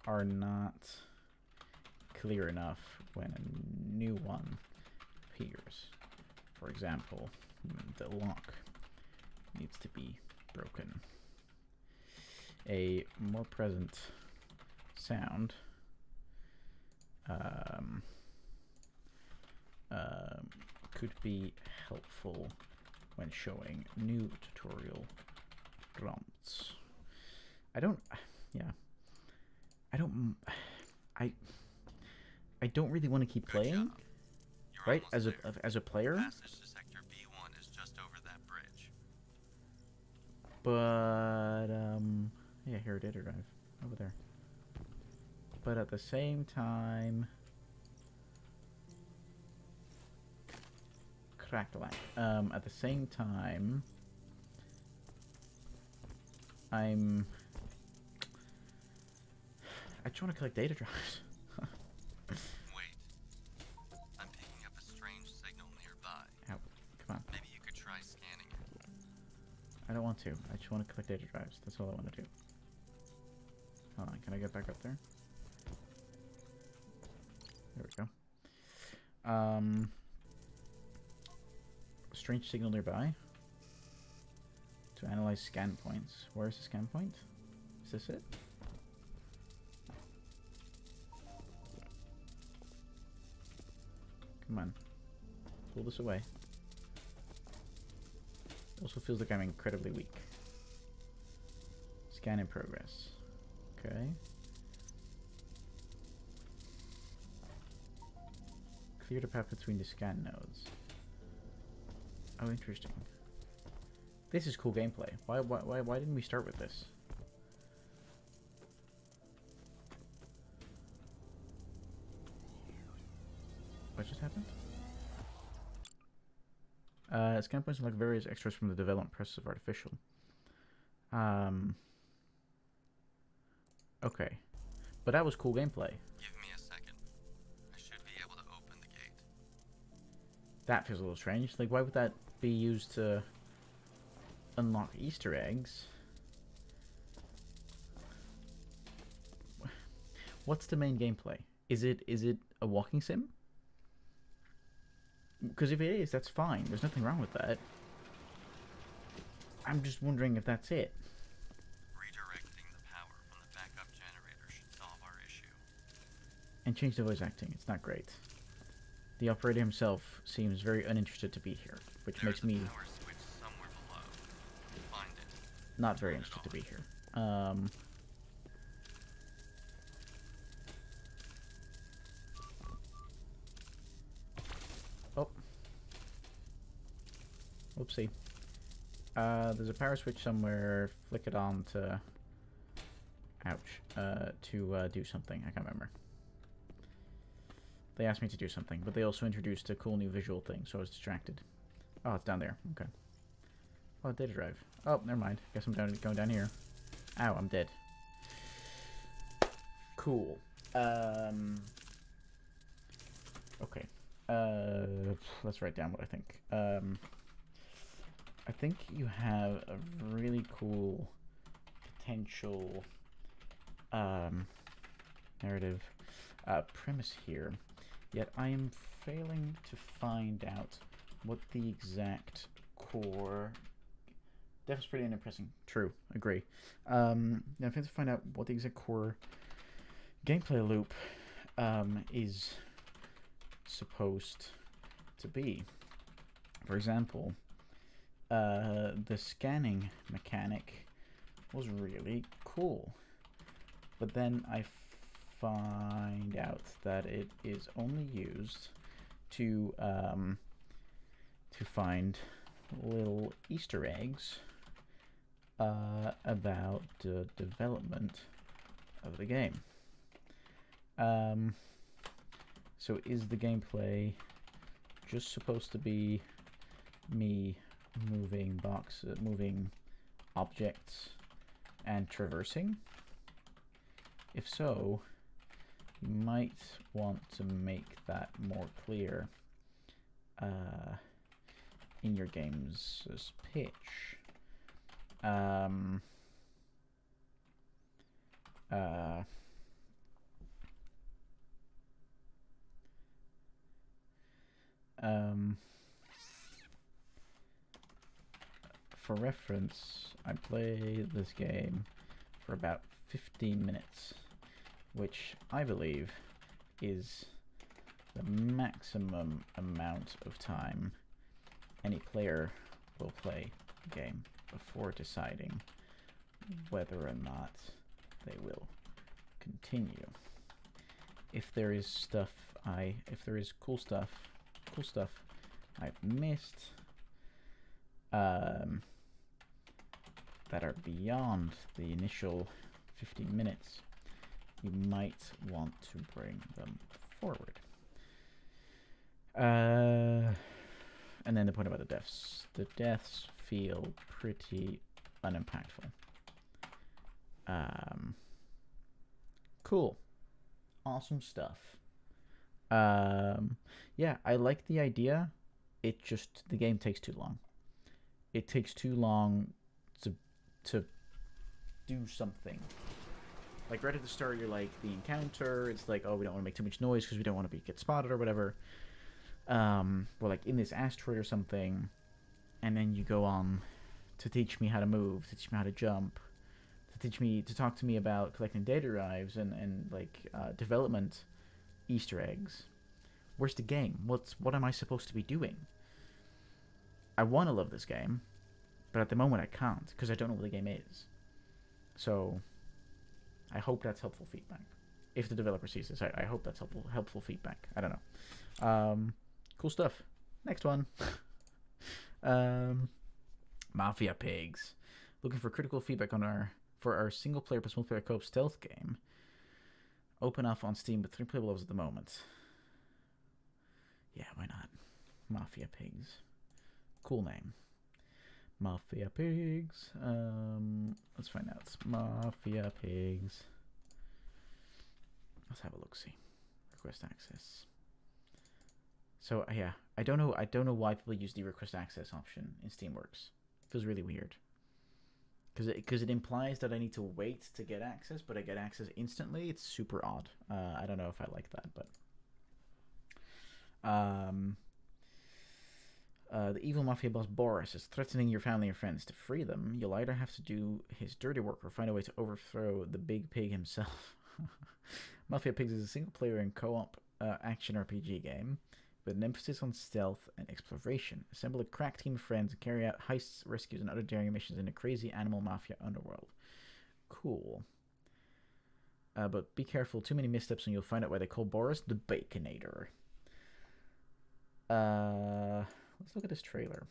are not clear enough when a new one appears. For example, the lock needs to be broken. A more present sound could be helpful when showing new tutorial prompts. I don't really want to keep playing, right? As a player. Passage to sector B1 is just over that bridge. But yeah, here, data drive over there. But at the same time, crack-a-lack. At the same time, I just want to collect data drives. Wait. I'm picking up a strange signal nearby. Ow, come on. Maybe you could try scanning it. I don't want to. I just want to collect data drives. That's all I want to do. Hold on, can I get back up there? There we go. Strange signal nearby. To analyze scan points. Where is the scan point? Is this it? Come on. Pull this away. It also feels like I'm incredibly weak. Scan in progress. Okay. Clear the path between the scan nodes. Oh, interesting. This is cool gameplay. Why didn't we start with this? What just happened? Scan points are like various extras from the development process of Artificial. Okay. But that was cool gameplay. Give me a second. I should be able to open the gate. That feels a little strange. Like, why would that be used to unlock Easter eggs? What's the main gameplay? Is it a walking sim? Because if it is, that's fine. There's nothing wrong with that. I'm just wondering if that's it. Redirecting the power from the backup generator should solve our And change the voice acting. It's not great. The operator himself seems very uninterested to be here, which makes me Power switch somewhere below. Find it. not very interested to be here. Oh. Whoopsie. There's a power switch somewhere. Flick it on to... Ouch. To do something. I can't remember. They asked me to do something, but they also introduced a cool new visual thing, so I was distracted. Oh, it's down there. Okay. Oh, data drive. Oh, never mind. Guess I'm going down here. Ow, I'm dead. Cool. Okay. Let's write down what I think. I think you have a really cool potential narrative premise here, yet I am failing to find out what the exact core... That was pretty unimpressing. True, agree. I'm trying to find out what the exact core gameplay loop is supposed to be. For example, the scanning mechanic was really cool, but then I find out that it is only used to find little Easter eggs about the development of the game. So is the gameplay just supposed to be me moving moving objects and traversing? If so, you might want to make that more clear in your game's pitch. For reference, I played this game for about 15 minutes, which I believe is the maximum amount of time any player will play the game before deciding whether or not they will continue. If there is cool stuff I've missed that are beyond the initial 15 minutes, you might want to bring them forward. And then the point about the deaths. The deaths feel pretty unimpactful. Cool. Awesome stuff. Yeah, I like the idea. It just, the game takes too long. It takes too long to do something. Like right at the start, you're like, the encounter, it's like, oh, we don't want to make too much noise because we don't want to get spotted or whatever. We're like in this asteroid or something, and then you go on to teach me how to move, to teach me how to jump, to talk to me about collecting data drives and development Easter eggs. Where's the game? What am I supposed to be doing? I want to love this game, but at the moment I can't because I don't know what the game is. So I hope that's helpful feedback. If the developer sees this, I hope that's helpful feedback. I don't know. Cool stuff. Next one. Mafia Pigs. Looking for critical feedback for our single player plus multiplayer co-op stealth game. Open off on Steam with 3 playable levels at the moment. Yeah, why not? Mafia Pigs. Cool name. Mafia Pigs. Let's find out. Mafia Pigs. Let's have a look-see. Request access. So yeah, I don't know why people use the request access option in Steamworks. It feels really weird. Because it implies that I need to wait to get access, but I get access instantly. It's super odd. I don't know if I like that, but the evil mafia boss Boris is threatening your family and friends. To free them, you'll either have to do his dirty work or find a way to overthrow the big pig himself. Mafia Pigs is a single-player and co-op action RPG game with an emphasis on stealth and exploration. Assemble a crack team of friends and carry out heists, rescues, and other daring missions in a crazy animal mafia underworld. Cool. But be careful, too many missteps and you'll find out why they call Boris the Baconator. Let's look at this trailer.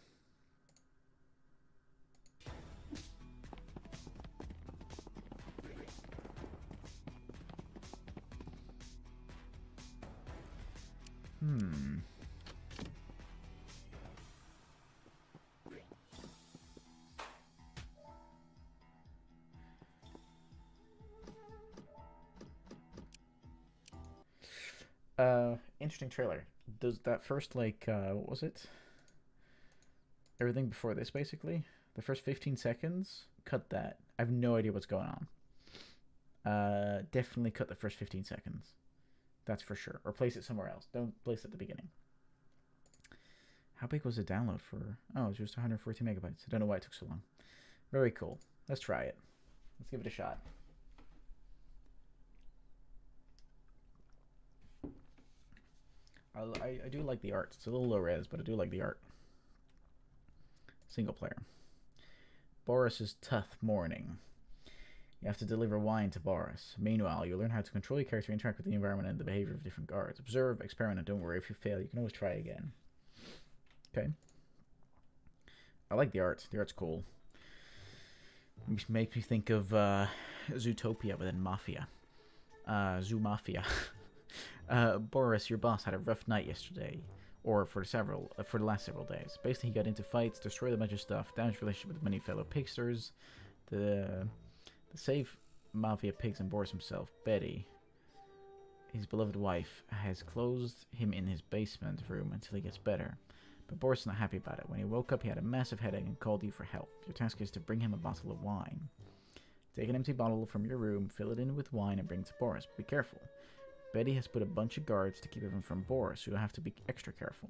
Interesting trailer. Does that first, like, what was it? Everything before this, basically? The first 15 seconds? Cut that. I have no idea what's going on. Definitely cut the first 15 seconds. That's for sure. Or place it somewhere else. Don't place it at the beginning. How big was the download for? Oh, it was just 140 megabytes. I don't know why it took so long. Very cool. Let's try it. Let's give it a shot. I do like the art. It's a little low res, but I do like the art. Single player. Boris's tough morning. You have to deliver wine to Boris. Meanwhile, you'll learn how to control your character, interact with the environment and the behavior of different guards. Observe, experiment, and don't worry if you fail. You can always try again. Okay. I like the art. The art's cool. It makes me think of Zootopia within Mafia. Zoo Mafia. Boris, your boss, had a rough night yesterday, or for the last several days. Basically, he got into fights, destroyed a bunch of stuff, damaged relationship with many fellow pigsters. The save Mafia Pigs and Boris himself, Betty, his beloved wife, has closed him in his basement room until he gets better. But Boris is not happy about it. When he woke up, he had a massive headache and called you for help. Your task is to bring him a bottle of wine. Take an empty bottle from your room, fill it in with wine, and bring it to Boris. Be careful. Betty has put a bunch of guards to keep everyone from Boris, so you'll have to be extra careful.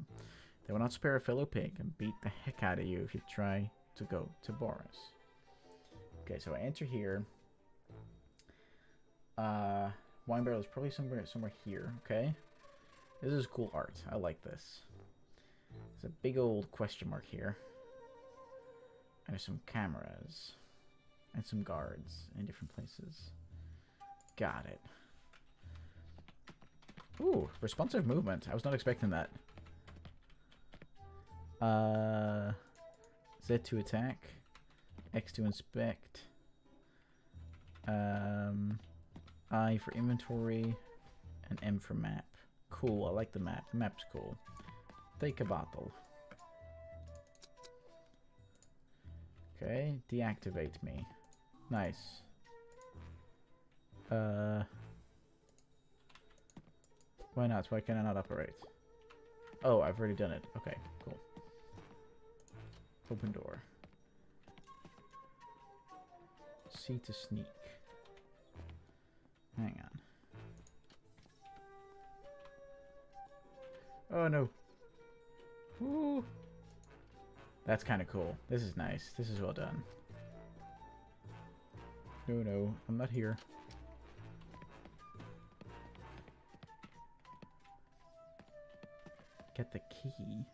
They will not spare a fellow pig and beat the heck out of you if you try to go to Boris. Okay, so I enter here. Wine barrel is probably somewhere here, okay? This is cool art. I like this. There's a big old question mark here. And there's some cameras. And some guards in different places. Got it. Ooh, responsive movement. I was not expecting that. Z to attack. X to inspect. I for inventory. And M for map. Cool, I like the map. The map's cool. Take a bottle. Okay, deactivate me. Nice. Why not? Why can I not operate? Oh, I've already done it. Okay, cool. Open door. C to sneak. Hang on. Oh no. Woo! That's kind of cool. This is nice. This is well done. No, I'm not here. Get the key.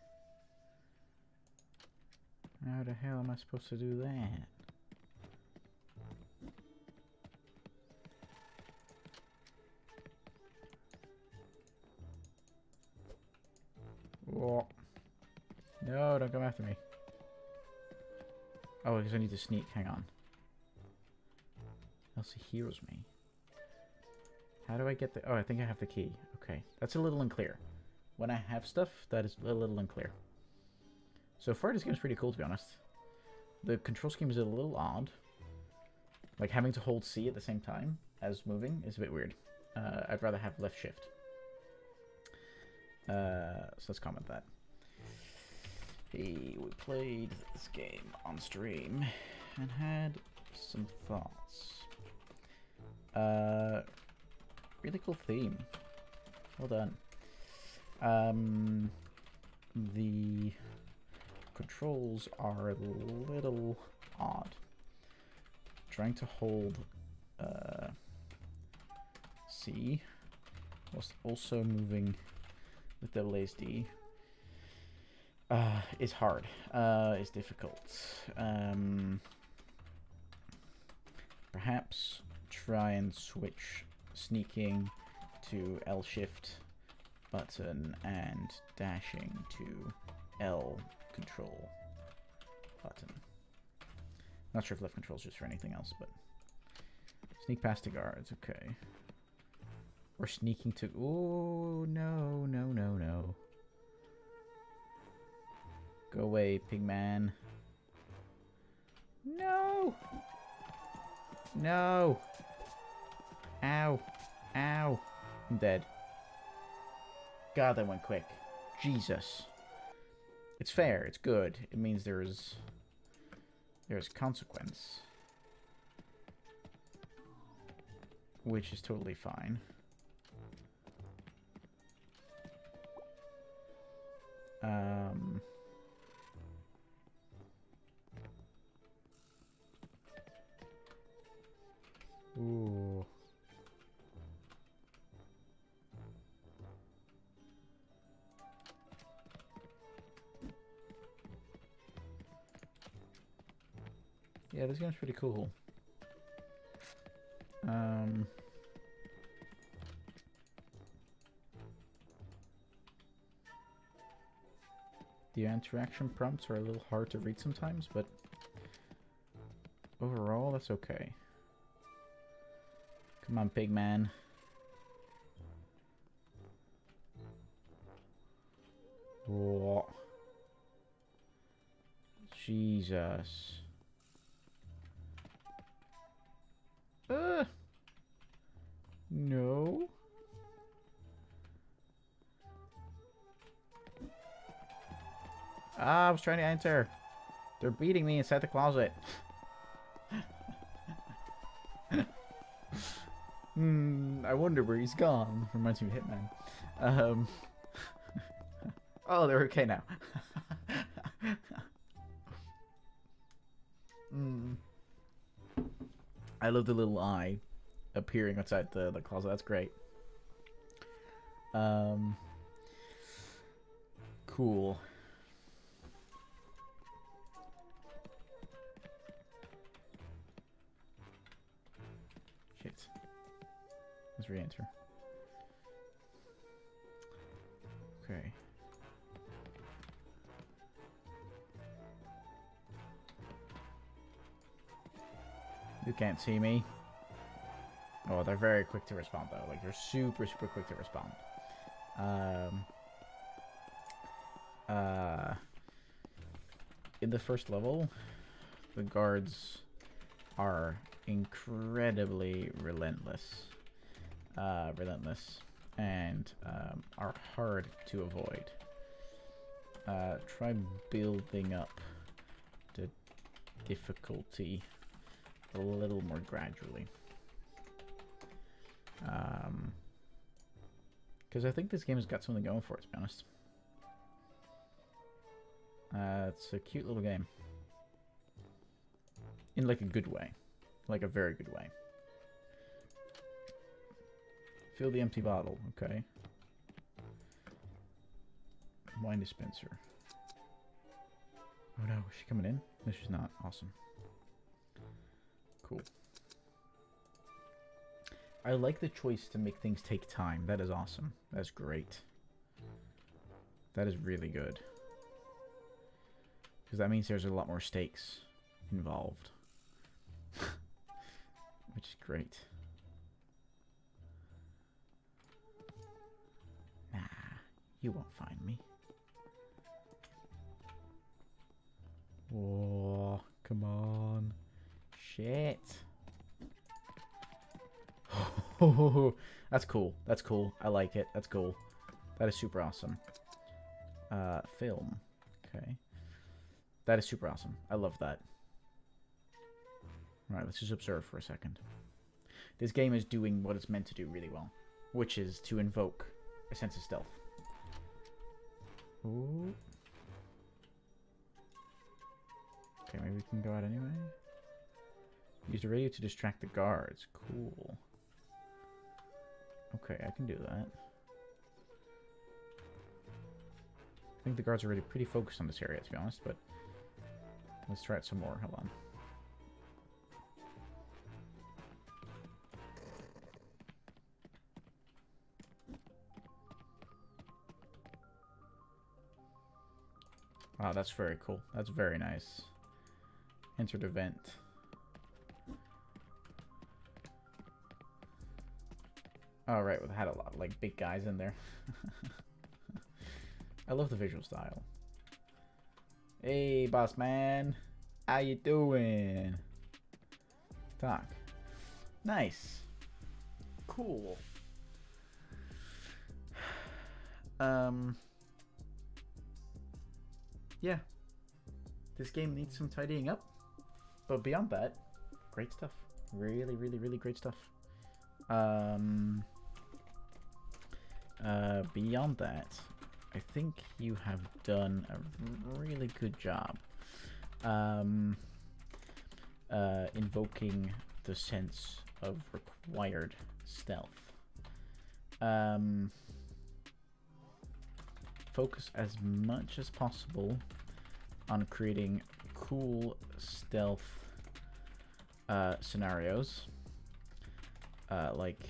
How the hell am I supposed to do that? Whoa. No, don't come after me. Oh, because I need to sneak. Hang on. Else he hears me. How do I get the... Oh, I think I have the key. Okay. That's a little unclear. When I have stuff, that is a little unclear. So far, this game's pretty cool, to be honest. The control scheme is a little odd. Like, having to hold C at the same time as moving is a bit weird. I'd rather have left shift. So let's comment that. Hey, we played this game on stream and had some thoughts. Really cool theme. Well done. The controls are a little odd. Trying to hold C whilst also moving with double ASD is hard. Is difficult. Perhaps try and switch sneaking to L shift button and dashing to L control button. Not sure if left control is just for anything else, but sneak past the guards, okay. Or sneaking to... Oh, no, no, no, no. Go away, pigman. No! No! Ow. Ow. I'm dead. God, that went quick. Jesus. It's fair. It's good. It means there's consequence. Which is totally fine. Ooh. Yeah, this game's pretty cool. The interaction prompts are a little hard to read sometimes, but overall, that's okay. Come on, pigman. Whoa. Jesus. No. I was trying to enter. They're beating me inside the closet. I wonder where he's gone. Reminds me of Hitman. Oh, they're okay now. I love the little eye appearing outside the closet. That's great. Cool. Shit. Let's re-enter. Okay. You can't see me. Oh, they're very quick to respond though. Like, they're super, super quick to respond. In the first level, the guards are incredibly relentless. And are hard to avoid. Try building up the difficulty a little more gradually. Because I think this game has got something going for it, to be honest. It's a cute little game. In like a good way. Like a very good way. Fill the empty bottle, okay. Wine dispenser. Oh no, is she coming in? No, she's not. Awesome. Cool. I like the choice to make things take time. That is awesome. That's great. That is really good. Because that means there's a lot more stakes involved. Which is great. Nah, you won't find me. Whoa, come on. Shit. Oh, that's cool. That's cool. I like it. That's cool. That is super awesome. Film. Okay. That is super awesome. I love that. Alright, let's just observe for a second. This game is doing what it's meant to do really well, which is to invoke a sense of stealth. Ooh. Okay, maybe we can go out anyway. Use the radio to distract the guards. Cool. Okay, I can do that. think the guards are really pretty focused on this area, to be honest, but let's try it some more. Hold on. Wow, that's very cool. That's very nice. Entered event. Oh, right, well, it had a lot of, like, big guys in there. I love the visual style. Hey, boss man. How you doing? Talk. Nice. Cool. Yeah. This game needs some tidying up. But beyond that, great stuff. Really, really, really great stuff. Beyond that, I think you have done a really good job invoking the sense of required stealth. Focus as much as possible on creating cool stealth scenarios, like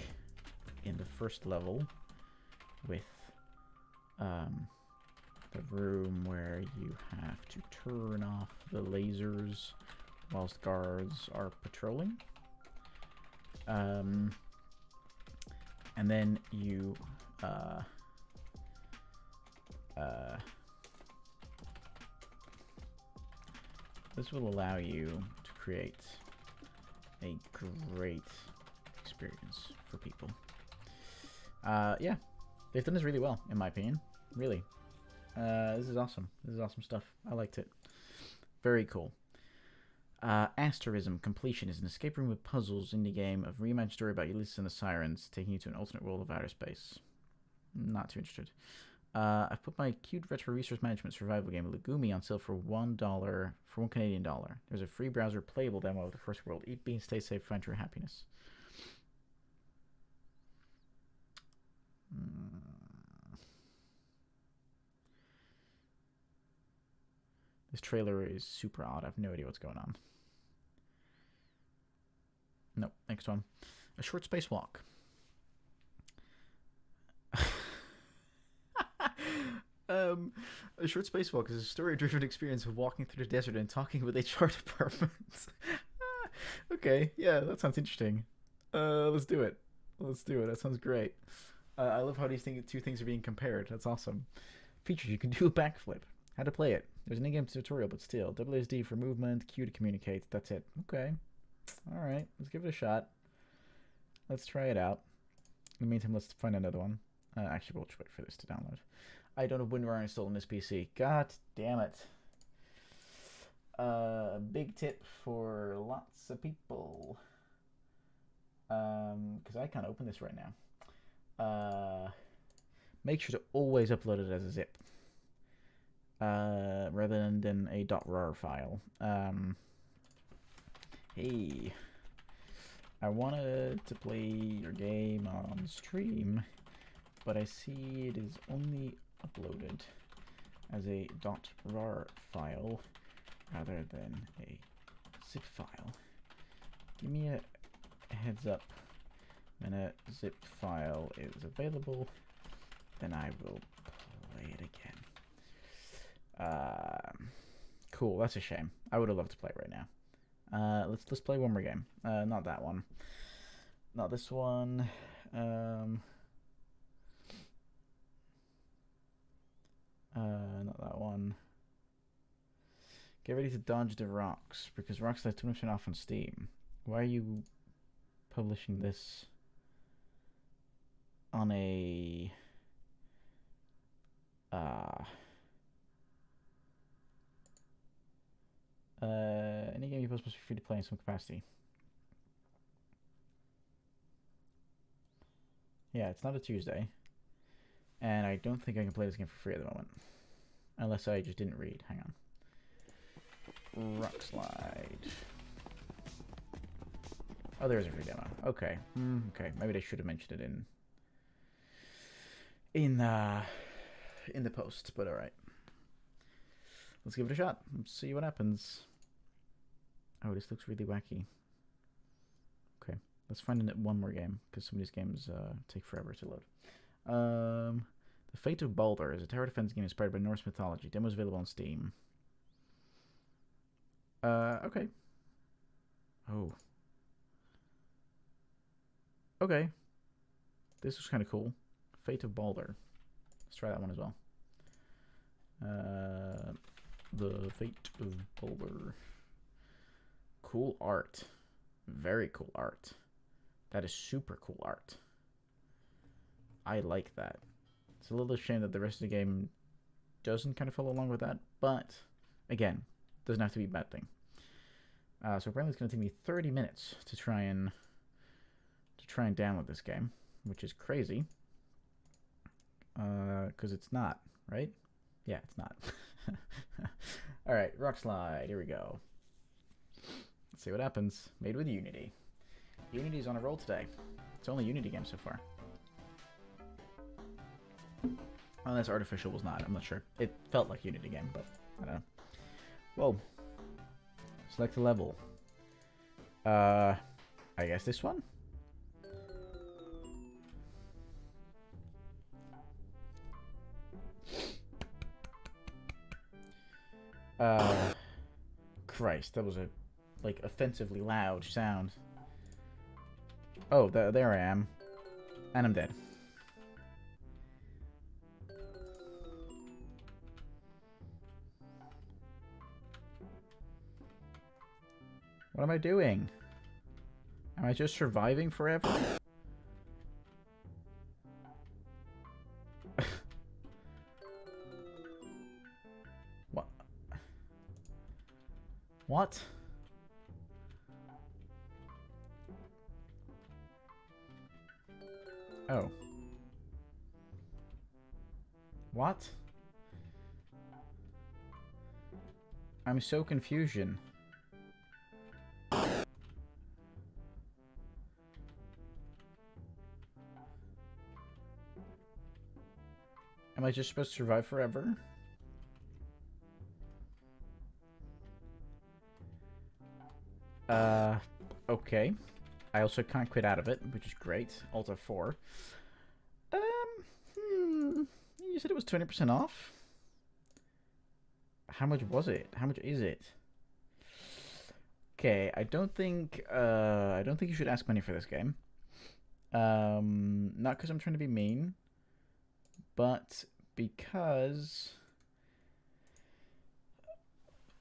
in the first level with the room where you have to turn off the lasers whilst guards are patrolling. And then you this will allow you to create a great experience for people. Yeah, they've done this really well, in my opinion. Really. This is awesome. This is awesome stuff. I liked it. Very cool. Asterism Completion is an escape room with puzzles indie game of reimagined story about Ulysses and the Sirens, taking you to an alternate world of outer space. Not too interested. I've put my cute retro resource management survival game Lagumi on sale for $1 for $1 Canadian dollar. There's a free browser playable demo of the first world. Eat beans, stay safe, find true happiness. This trailer is super odd. I have no idea what's going on. Nope. Next one. A short spacewalk. A short spacewalk is a story-driven experience of walking through the desert and talking with HR departments. Okay, yeah, that sounds interesting. Let's do it. Let's do it. That sounds great. I love how these two things are being compared. That's awesome. Features: you can do a backflip. How to play it? There's an in-game tutorial, but still. WSD for movement, Q to communicate. That's it. Okay. All right. Let's give it a shot. Let's try it out. In the meantime, let's find another one. Actually, we'll just wait for this to download. I don't have WinRAR installed on this PC. God damn it. Big tip for lots of people. Because I can't open this right now. Make sure to always upload it as a zip. Rather than a .rar file. Hey. I wanted to play your game on stream, but I see it is only uploaded as a .rar file rather than a zip file. Give me a heads up when a zip file is available, then I will play it again. Cool, that's a shame. I would have loved to play it right now. Let's play one more game. Not that one. Not this one. Not that one. Get ready to dodge the rocks, because rocks have 20% off on Steam. Why are you publishing this on a any game you post must be free to play in some capacity. Yeah, it's not a Tuesday, and I don't think I can play this game for free at the moment, unless I just didn't read. Hang on. Rock slide. Oh, there's a free demo. Okay. Okay. Maybe they should have mentioned it in the post, but all right. let's give it a shot. Let's see what happens. Oh, this looks really wacky. Okay, let's find one more game, because some of these games take forever to load. The Fate of Baldur is a tower defense game inspired by Norse mythology. Demo is available on Steam. Okay. Oh. Okay. This was kind of cool. Fate of Baldur. Let's try that one as well. The Fate of Baldur. Cool art. Very cool art. That is super cool art. I like that. It's a little shame that the rest of the game doesn't kind of follow along with that, but again, doesn't have to be a bad thing. So apparently it's going to take me 30 minutes to try and download this game, which is crazy. Because it's not, right? Yeah, it's not. All right, Rock Slide. Here we go. Let's see what happens. Made with Unity. Unity's on a roll today. It's only Unity game so far. Unless Artificial was not. I'm not sure. It felt like Unity game, but I don't know. Whoa. Select a level. I guess this one? Christ, that was a, like, offensively loud sound. Oh, there I am. And I'm dead. What am I doing? Am I just surviving forever? What? What? Oh. What? I'm so confusion. Am I just supposed to survive forever? Okay. I also can't quit out of it, which is great. Alt F4. You said it was 20% off? How much was it? How much is it? Okay, I don't think you should ask money for this game. Not because I'm trying to be mean, but because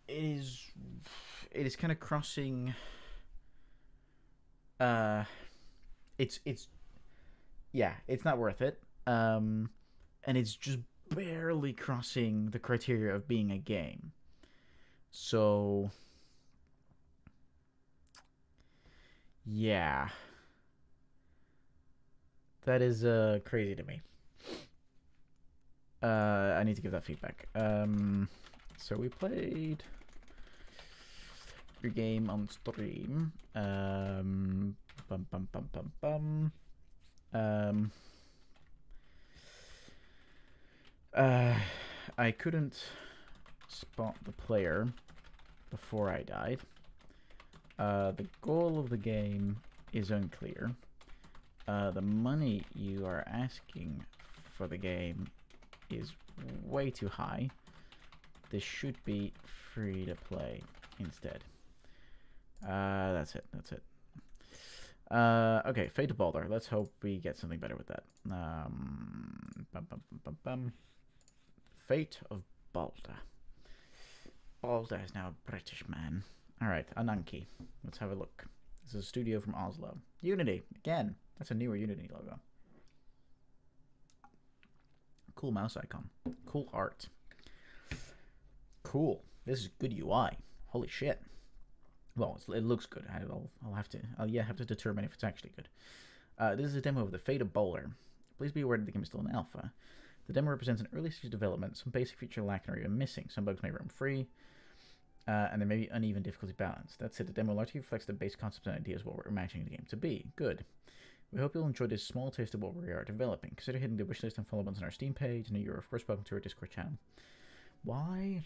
it is kind of crossing. It's not worth it. And it's just barely crossing the criteria of being a game. So yeah, that is crazy to me. I need to give that feedback. So we played your game on stream. I couldn't spot the player before I died. The goal of the game is unclear. The money you are asking for the game is way too high. This should be free to play instead. That's it. Okay, Fate of Baldur. Let's hope we get something better with that. Fate of Baldur. Baldur is now a British man. Alright, Ananki. Let's have a look. This is a studio from Oslo. Unity. Again. That's a newer Unity logo. Cool mouse icon. Cool art. Cool. This is good UI. Holy shit. Well, it looks good. I'll have to determine if it's actually good. This is a demo of the Fate of Baldur. Please be aware that the game is still in alpha. The demo represents an early stage development. Some basic features are lacking or even missing. Some bugs may roam free, and there may be uneven difficulty balance. That said, the demo largely reflects the base concepts and ideas of what we're imagining the game to be. Good. We hope you'll enjoy this small taste of what we are developing. Consider hitting the wishlist and follow buttons on our Steam page, and you're of course welcome to our Discord channel. Why?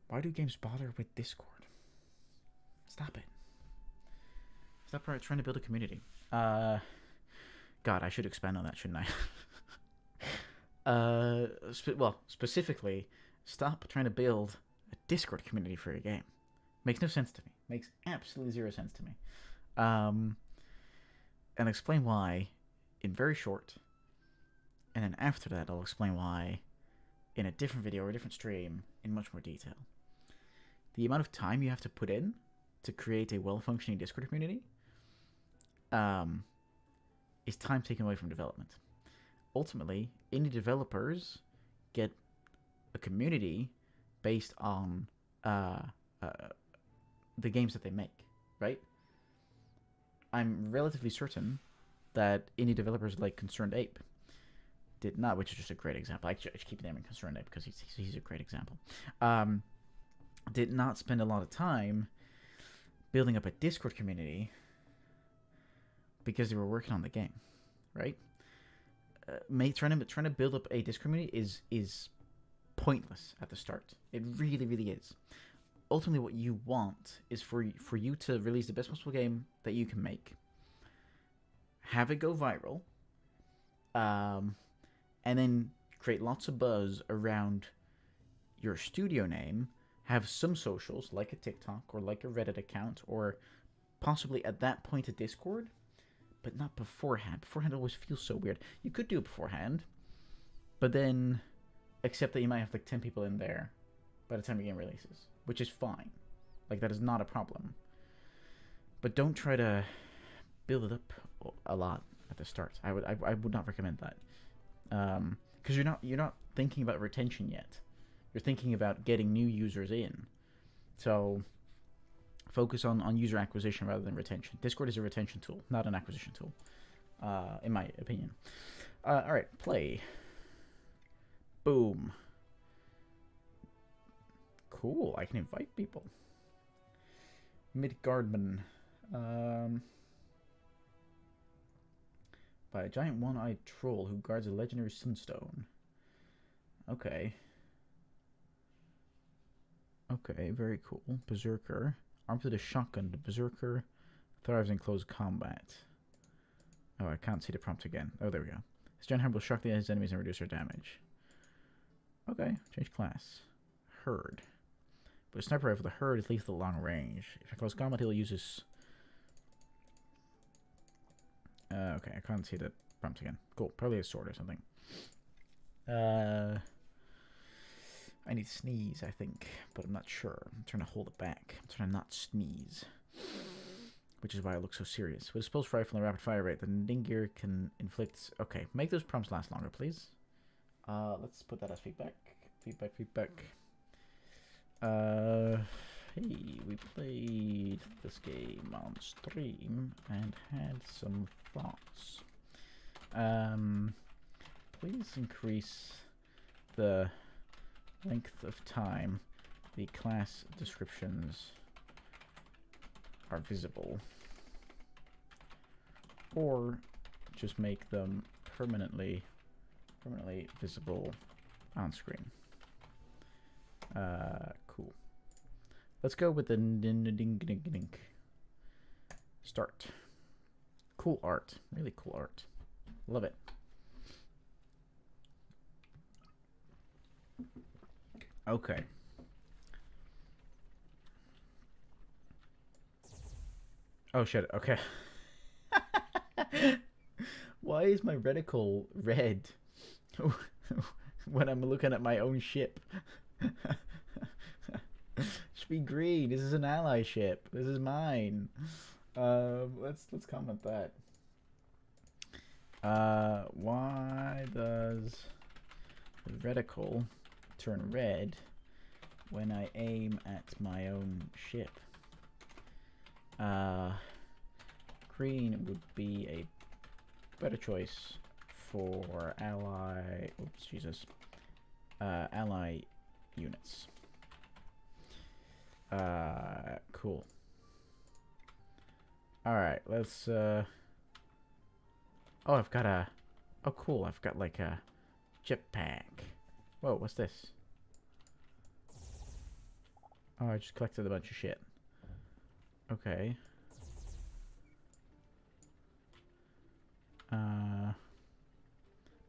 Why do games bother with Discord? Stop it. Stop trying to build a community. God, I should expand on that, shouldn't I? Specifically, stop trying to build a Discord community for your game. Makes no sense to me. Makes absolutely zero sense to me. And explain why in very short. And then after that, I'll explain why in a different video or a different stream in much more detail. The amount of time you have to put in to create a well-functioning Discord community is time taken away from development. Ultimately, indie developers get a community based on the games that they make, right? I'm relatively certain that indie developers like Concerned Ape did not, which is just a great example. I keep naming Concerned Ape because he's a great example. Did not spend a lot of time building up a Discord community because they were working on the game, right? Trying to build up a Discord community is pointless at the start. It really, really is. Ultimately, what you want is for you to release the best possible game that you can make, have it go viral, and then create lots of buzz around your studio name, have some socials, like a TikTok or like a Reddit account, or possibly at that point a Discord, but not beforehand. Beforehand always feels so weird. You could do it beforehand, but then accept that you might have like 10 people in there by the time your game releases, which is fine. Like, that is not a problem. But don't try to build it up a lot at the start. I would not recommend that. Because you're not thinking about retention yet. You're thinking about getting new users in. So focus on user acquisition rather than retention. Discord is a retention tool, not an acquisition tool, in my opinion. All right, play. Boom. Cool, I can invite people. Midgardman. By a giant one-eyed troll who guards a legendary sunstone. Okay. Okay, very cool. Berserker. Armed with a shotgun, the Berserker thrives in close combat. Oh, I can't see the prompt again. Oh, there we go. This giant hammer will shock his enemies and reduce their damage. Okay, change class. Herd. But a sniper rifle, the Herd is lethal at long range. If in close combat, he'll use his... okay, I can't see the prompt again. Cool, probably a sword or something. I need to sneeze, I think, but I'm not sure. I'm trying to hold it back. I'm trying to not sneeze. Which is why I look so serious. With a pulse rifle and a rapid fire rate, the Ningir can inflict... Okay, make those prompts last longer, please. Let's put that as feedback. Feedback. Hey, we played this game on stream and had some thoughts. Please increase the length of time the class descriptions are visible, or just make them permanently visible on screen. Cool. Let's go with the ding. Start. Cool art. Really cool art. Love it. Okay. Oh shit, okay. Why is my reticle red when I'm looking at my own ship? Should be green. This is an ally ship. This is mine. Let's comment that. Why does the reticle turn red when I aim at my own ship? Green would be a better choice for ally. Oops, Jesus. Ally units. Cool. Alright, let's, oh, I've got a... Oh, cool, I've got, like, a jetpack. Whoa, what's this? Oh, I just collected a bunch of shit. Okay.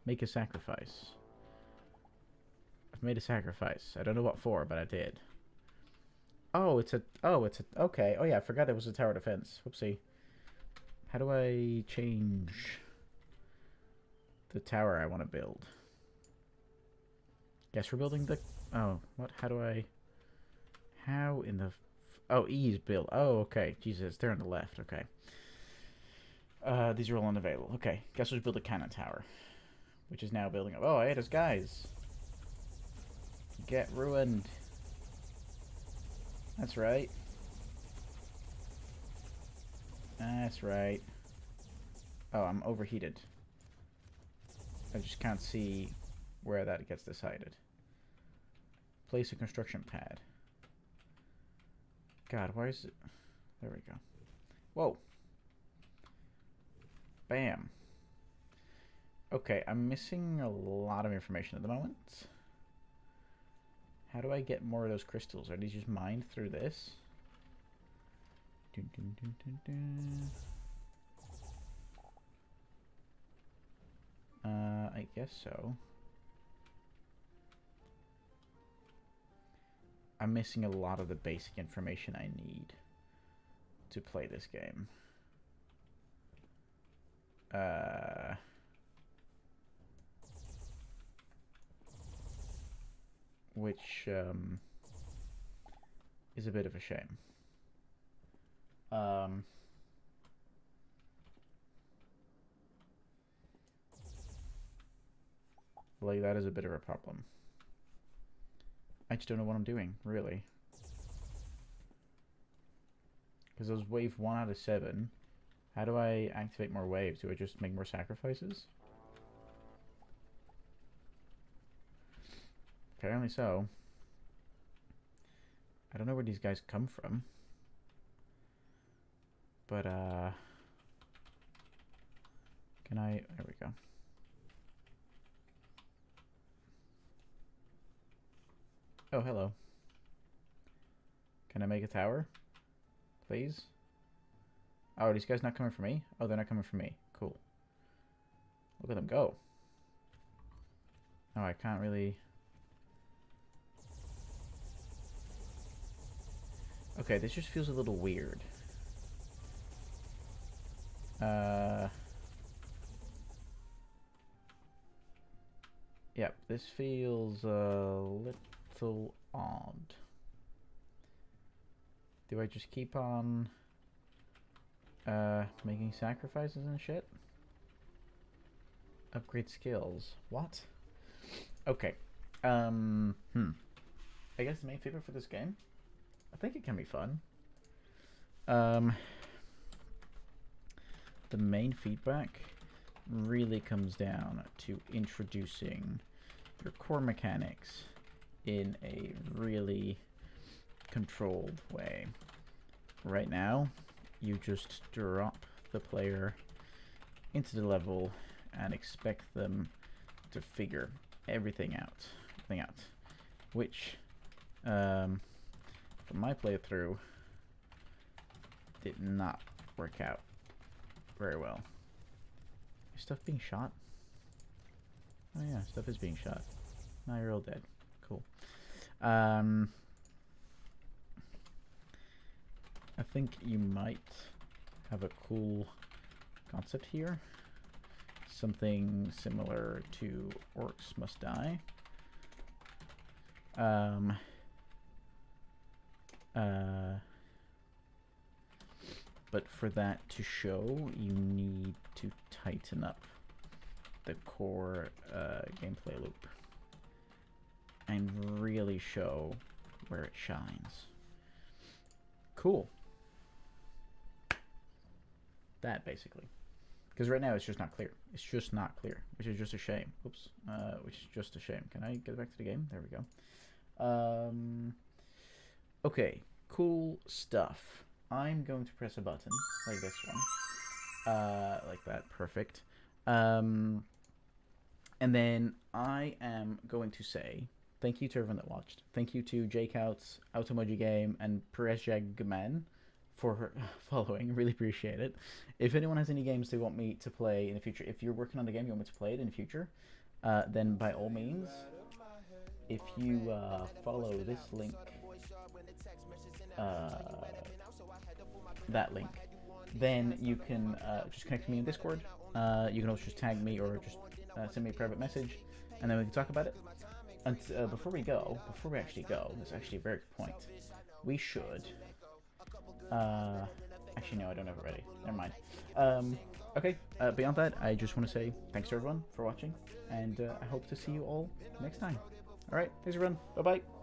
Make a sacrifice. I've made a sacrifice. I don't know what for, but I did. Oh, it's a... Okay. Oh, yeah, I forgot it was a tower defense. Whoopsie. How do I change the tower I want to build? Guess we're building the... Oh, what? How do I... How in the... Oh, E is build. Oh, okay. Jesus, they're on the left. Okay. These are all unavailable. Okay. Guess we'll build a cannon tower. Which is now building up. Oh, hey, there's guys. Get ruined. That's right. That's right. Oh, I'm overheated. I just can't see where that gets decided. Place a construction pad. God, why is it... There we go. Whoa. Bam. Okay, I'm missing a lot of information at the moment. How do I get more of those crystals? Are these just mined through this? Dun, dun, dun, dun, dun. I guess so. I'm missing a lot of the basic information I need to play this game. Which is a bit of a shame. Like, that is a bit of a problem. I just don't know what I'm doing, really. Because those wave 1 out of 7, how do I activate more waves? Do I just make more sacrifices? Apparently so. I don't know where these guys come from. But, can I... There we go. Oh, hello. Can I make a tower? Please? Oh, are these guys not coming for me? Oh, they're not coming for me. Cool. Look at them go. Oh, I can't really... Okay, this just feels a little weird. Yep, this feels a little odd. Do I just keep on making sacrifices and shit? Upgrade skills. What? Okay. I guess the main feature for this game, I think it can be fun. The main feedback really comes down to introducing your core mechanics in a really controlled way. Right now, you just drop the player into the level and expect them to figure everything out. Which, from my playthrough, did not work out very well. Is stuff being shot? Oh yeah, stuff is being shot. Now you're all dead. Cool. I think you might have a cool concept here. Something similar to Orcs Must Die. But for that to show, you need to tighten up the core gameplay loop and really show where it shines. Cool. That, basically. Because right now it's just not clear. It's just not clear, which is just a shame. Oops. Which is just a shame. Can I get back to the game? There we go. Okay. Cool stuff. I'm going to press a button, like this one. Like that. Perfect. And then I am going to say Thank you to everyone that watched. Thank you to Jcouts, Automoji Game, and Perezjagman for following. Really appreciate it. If anyone has any games they want me to play in the future, if you're working on the game you want me to play it in the future, then by all means, if you follow this link, that link, then you can just connect to me in Discord. You can also just tag me or just send me a private message, and then we can talk about it. And before we actually go, there's actually a very good point. We should... actually, no, I don't have it ready. Never mind. Okay, beyond that, I just want to say thanks to everyone for watching, and I hope to see you all next time. Alright, thanks everyone. Bye-bye.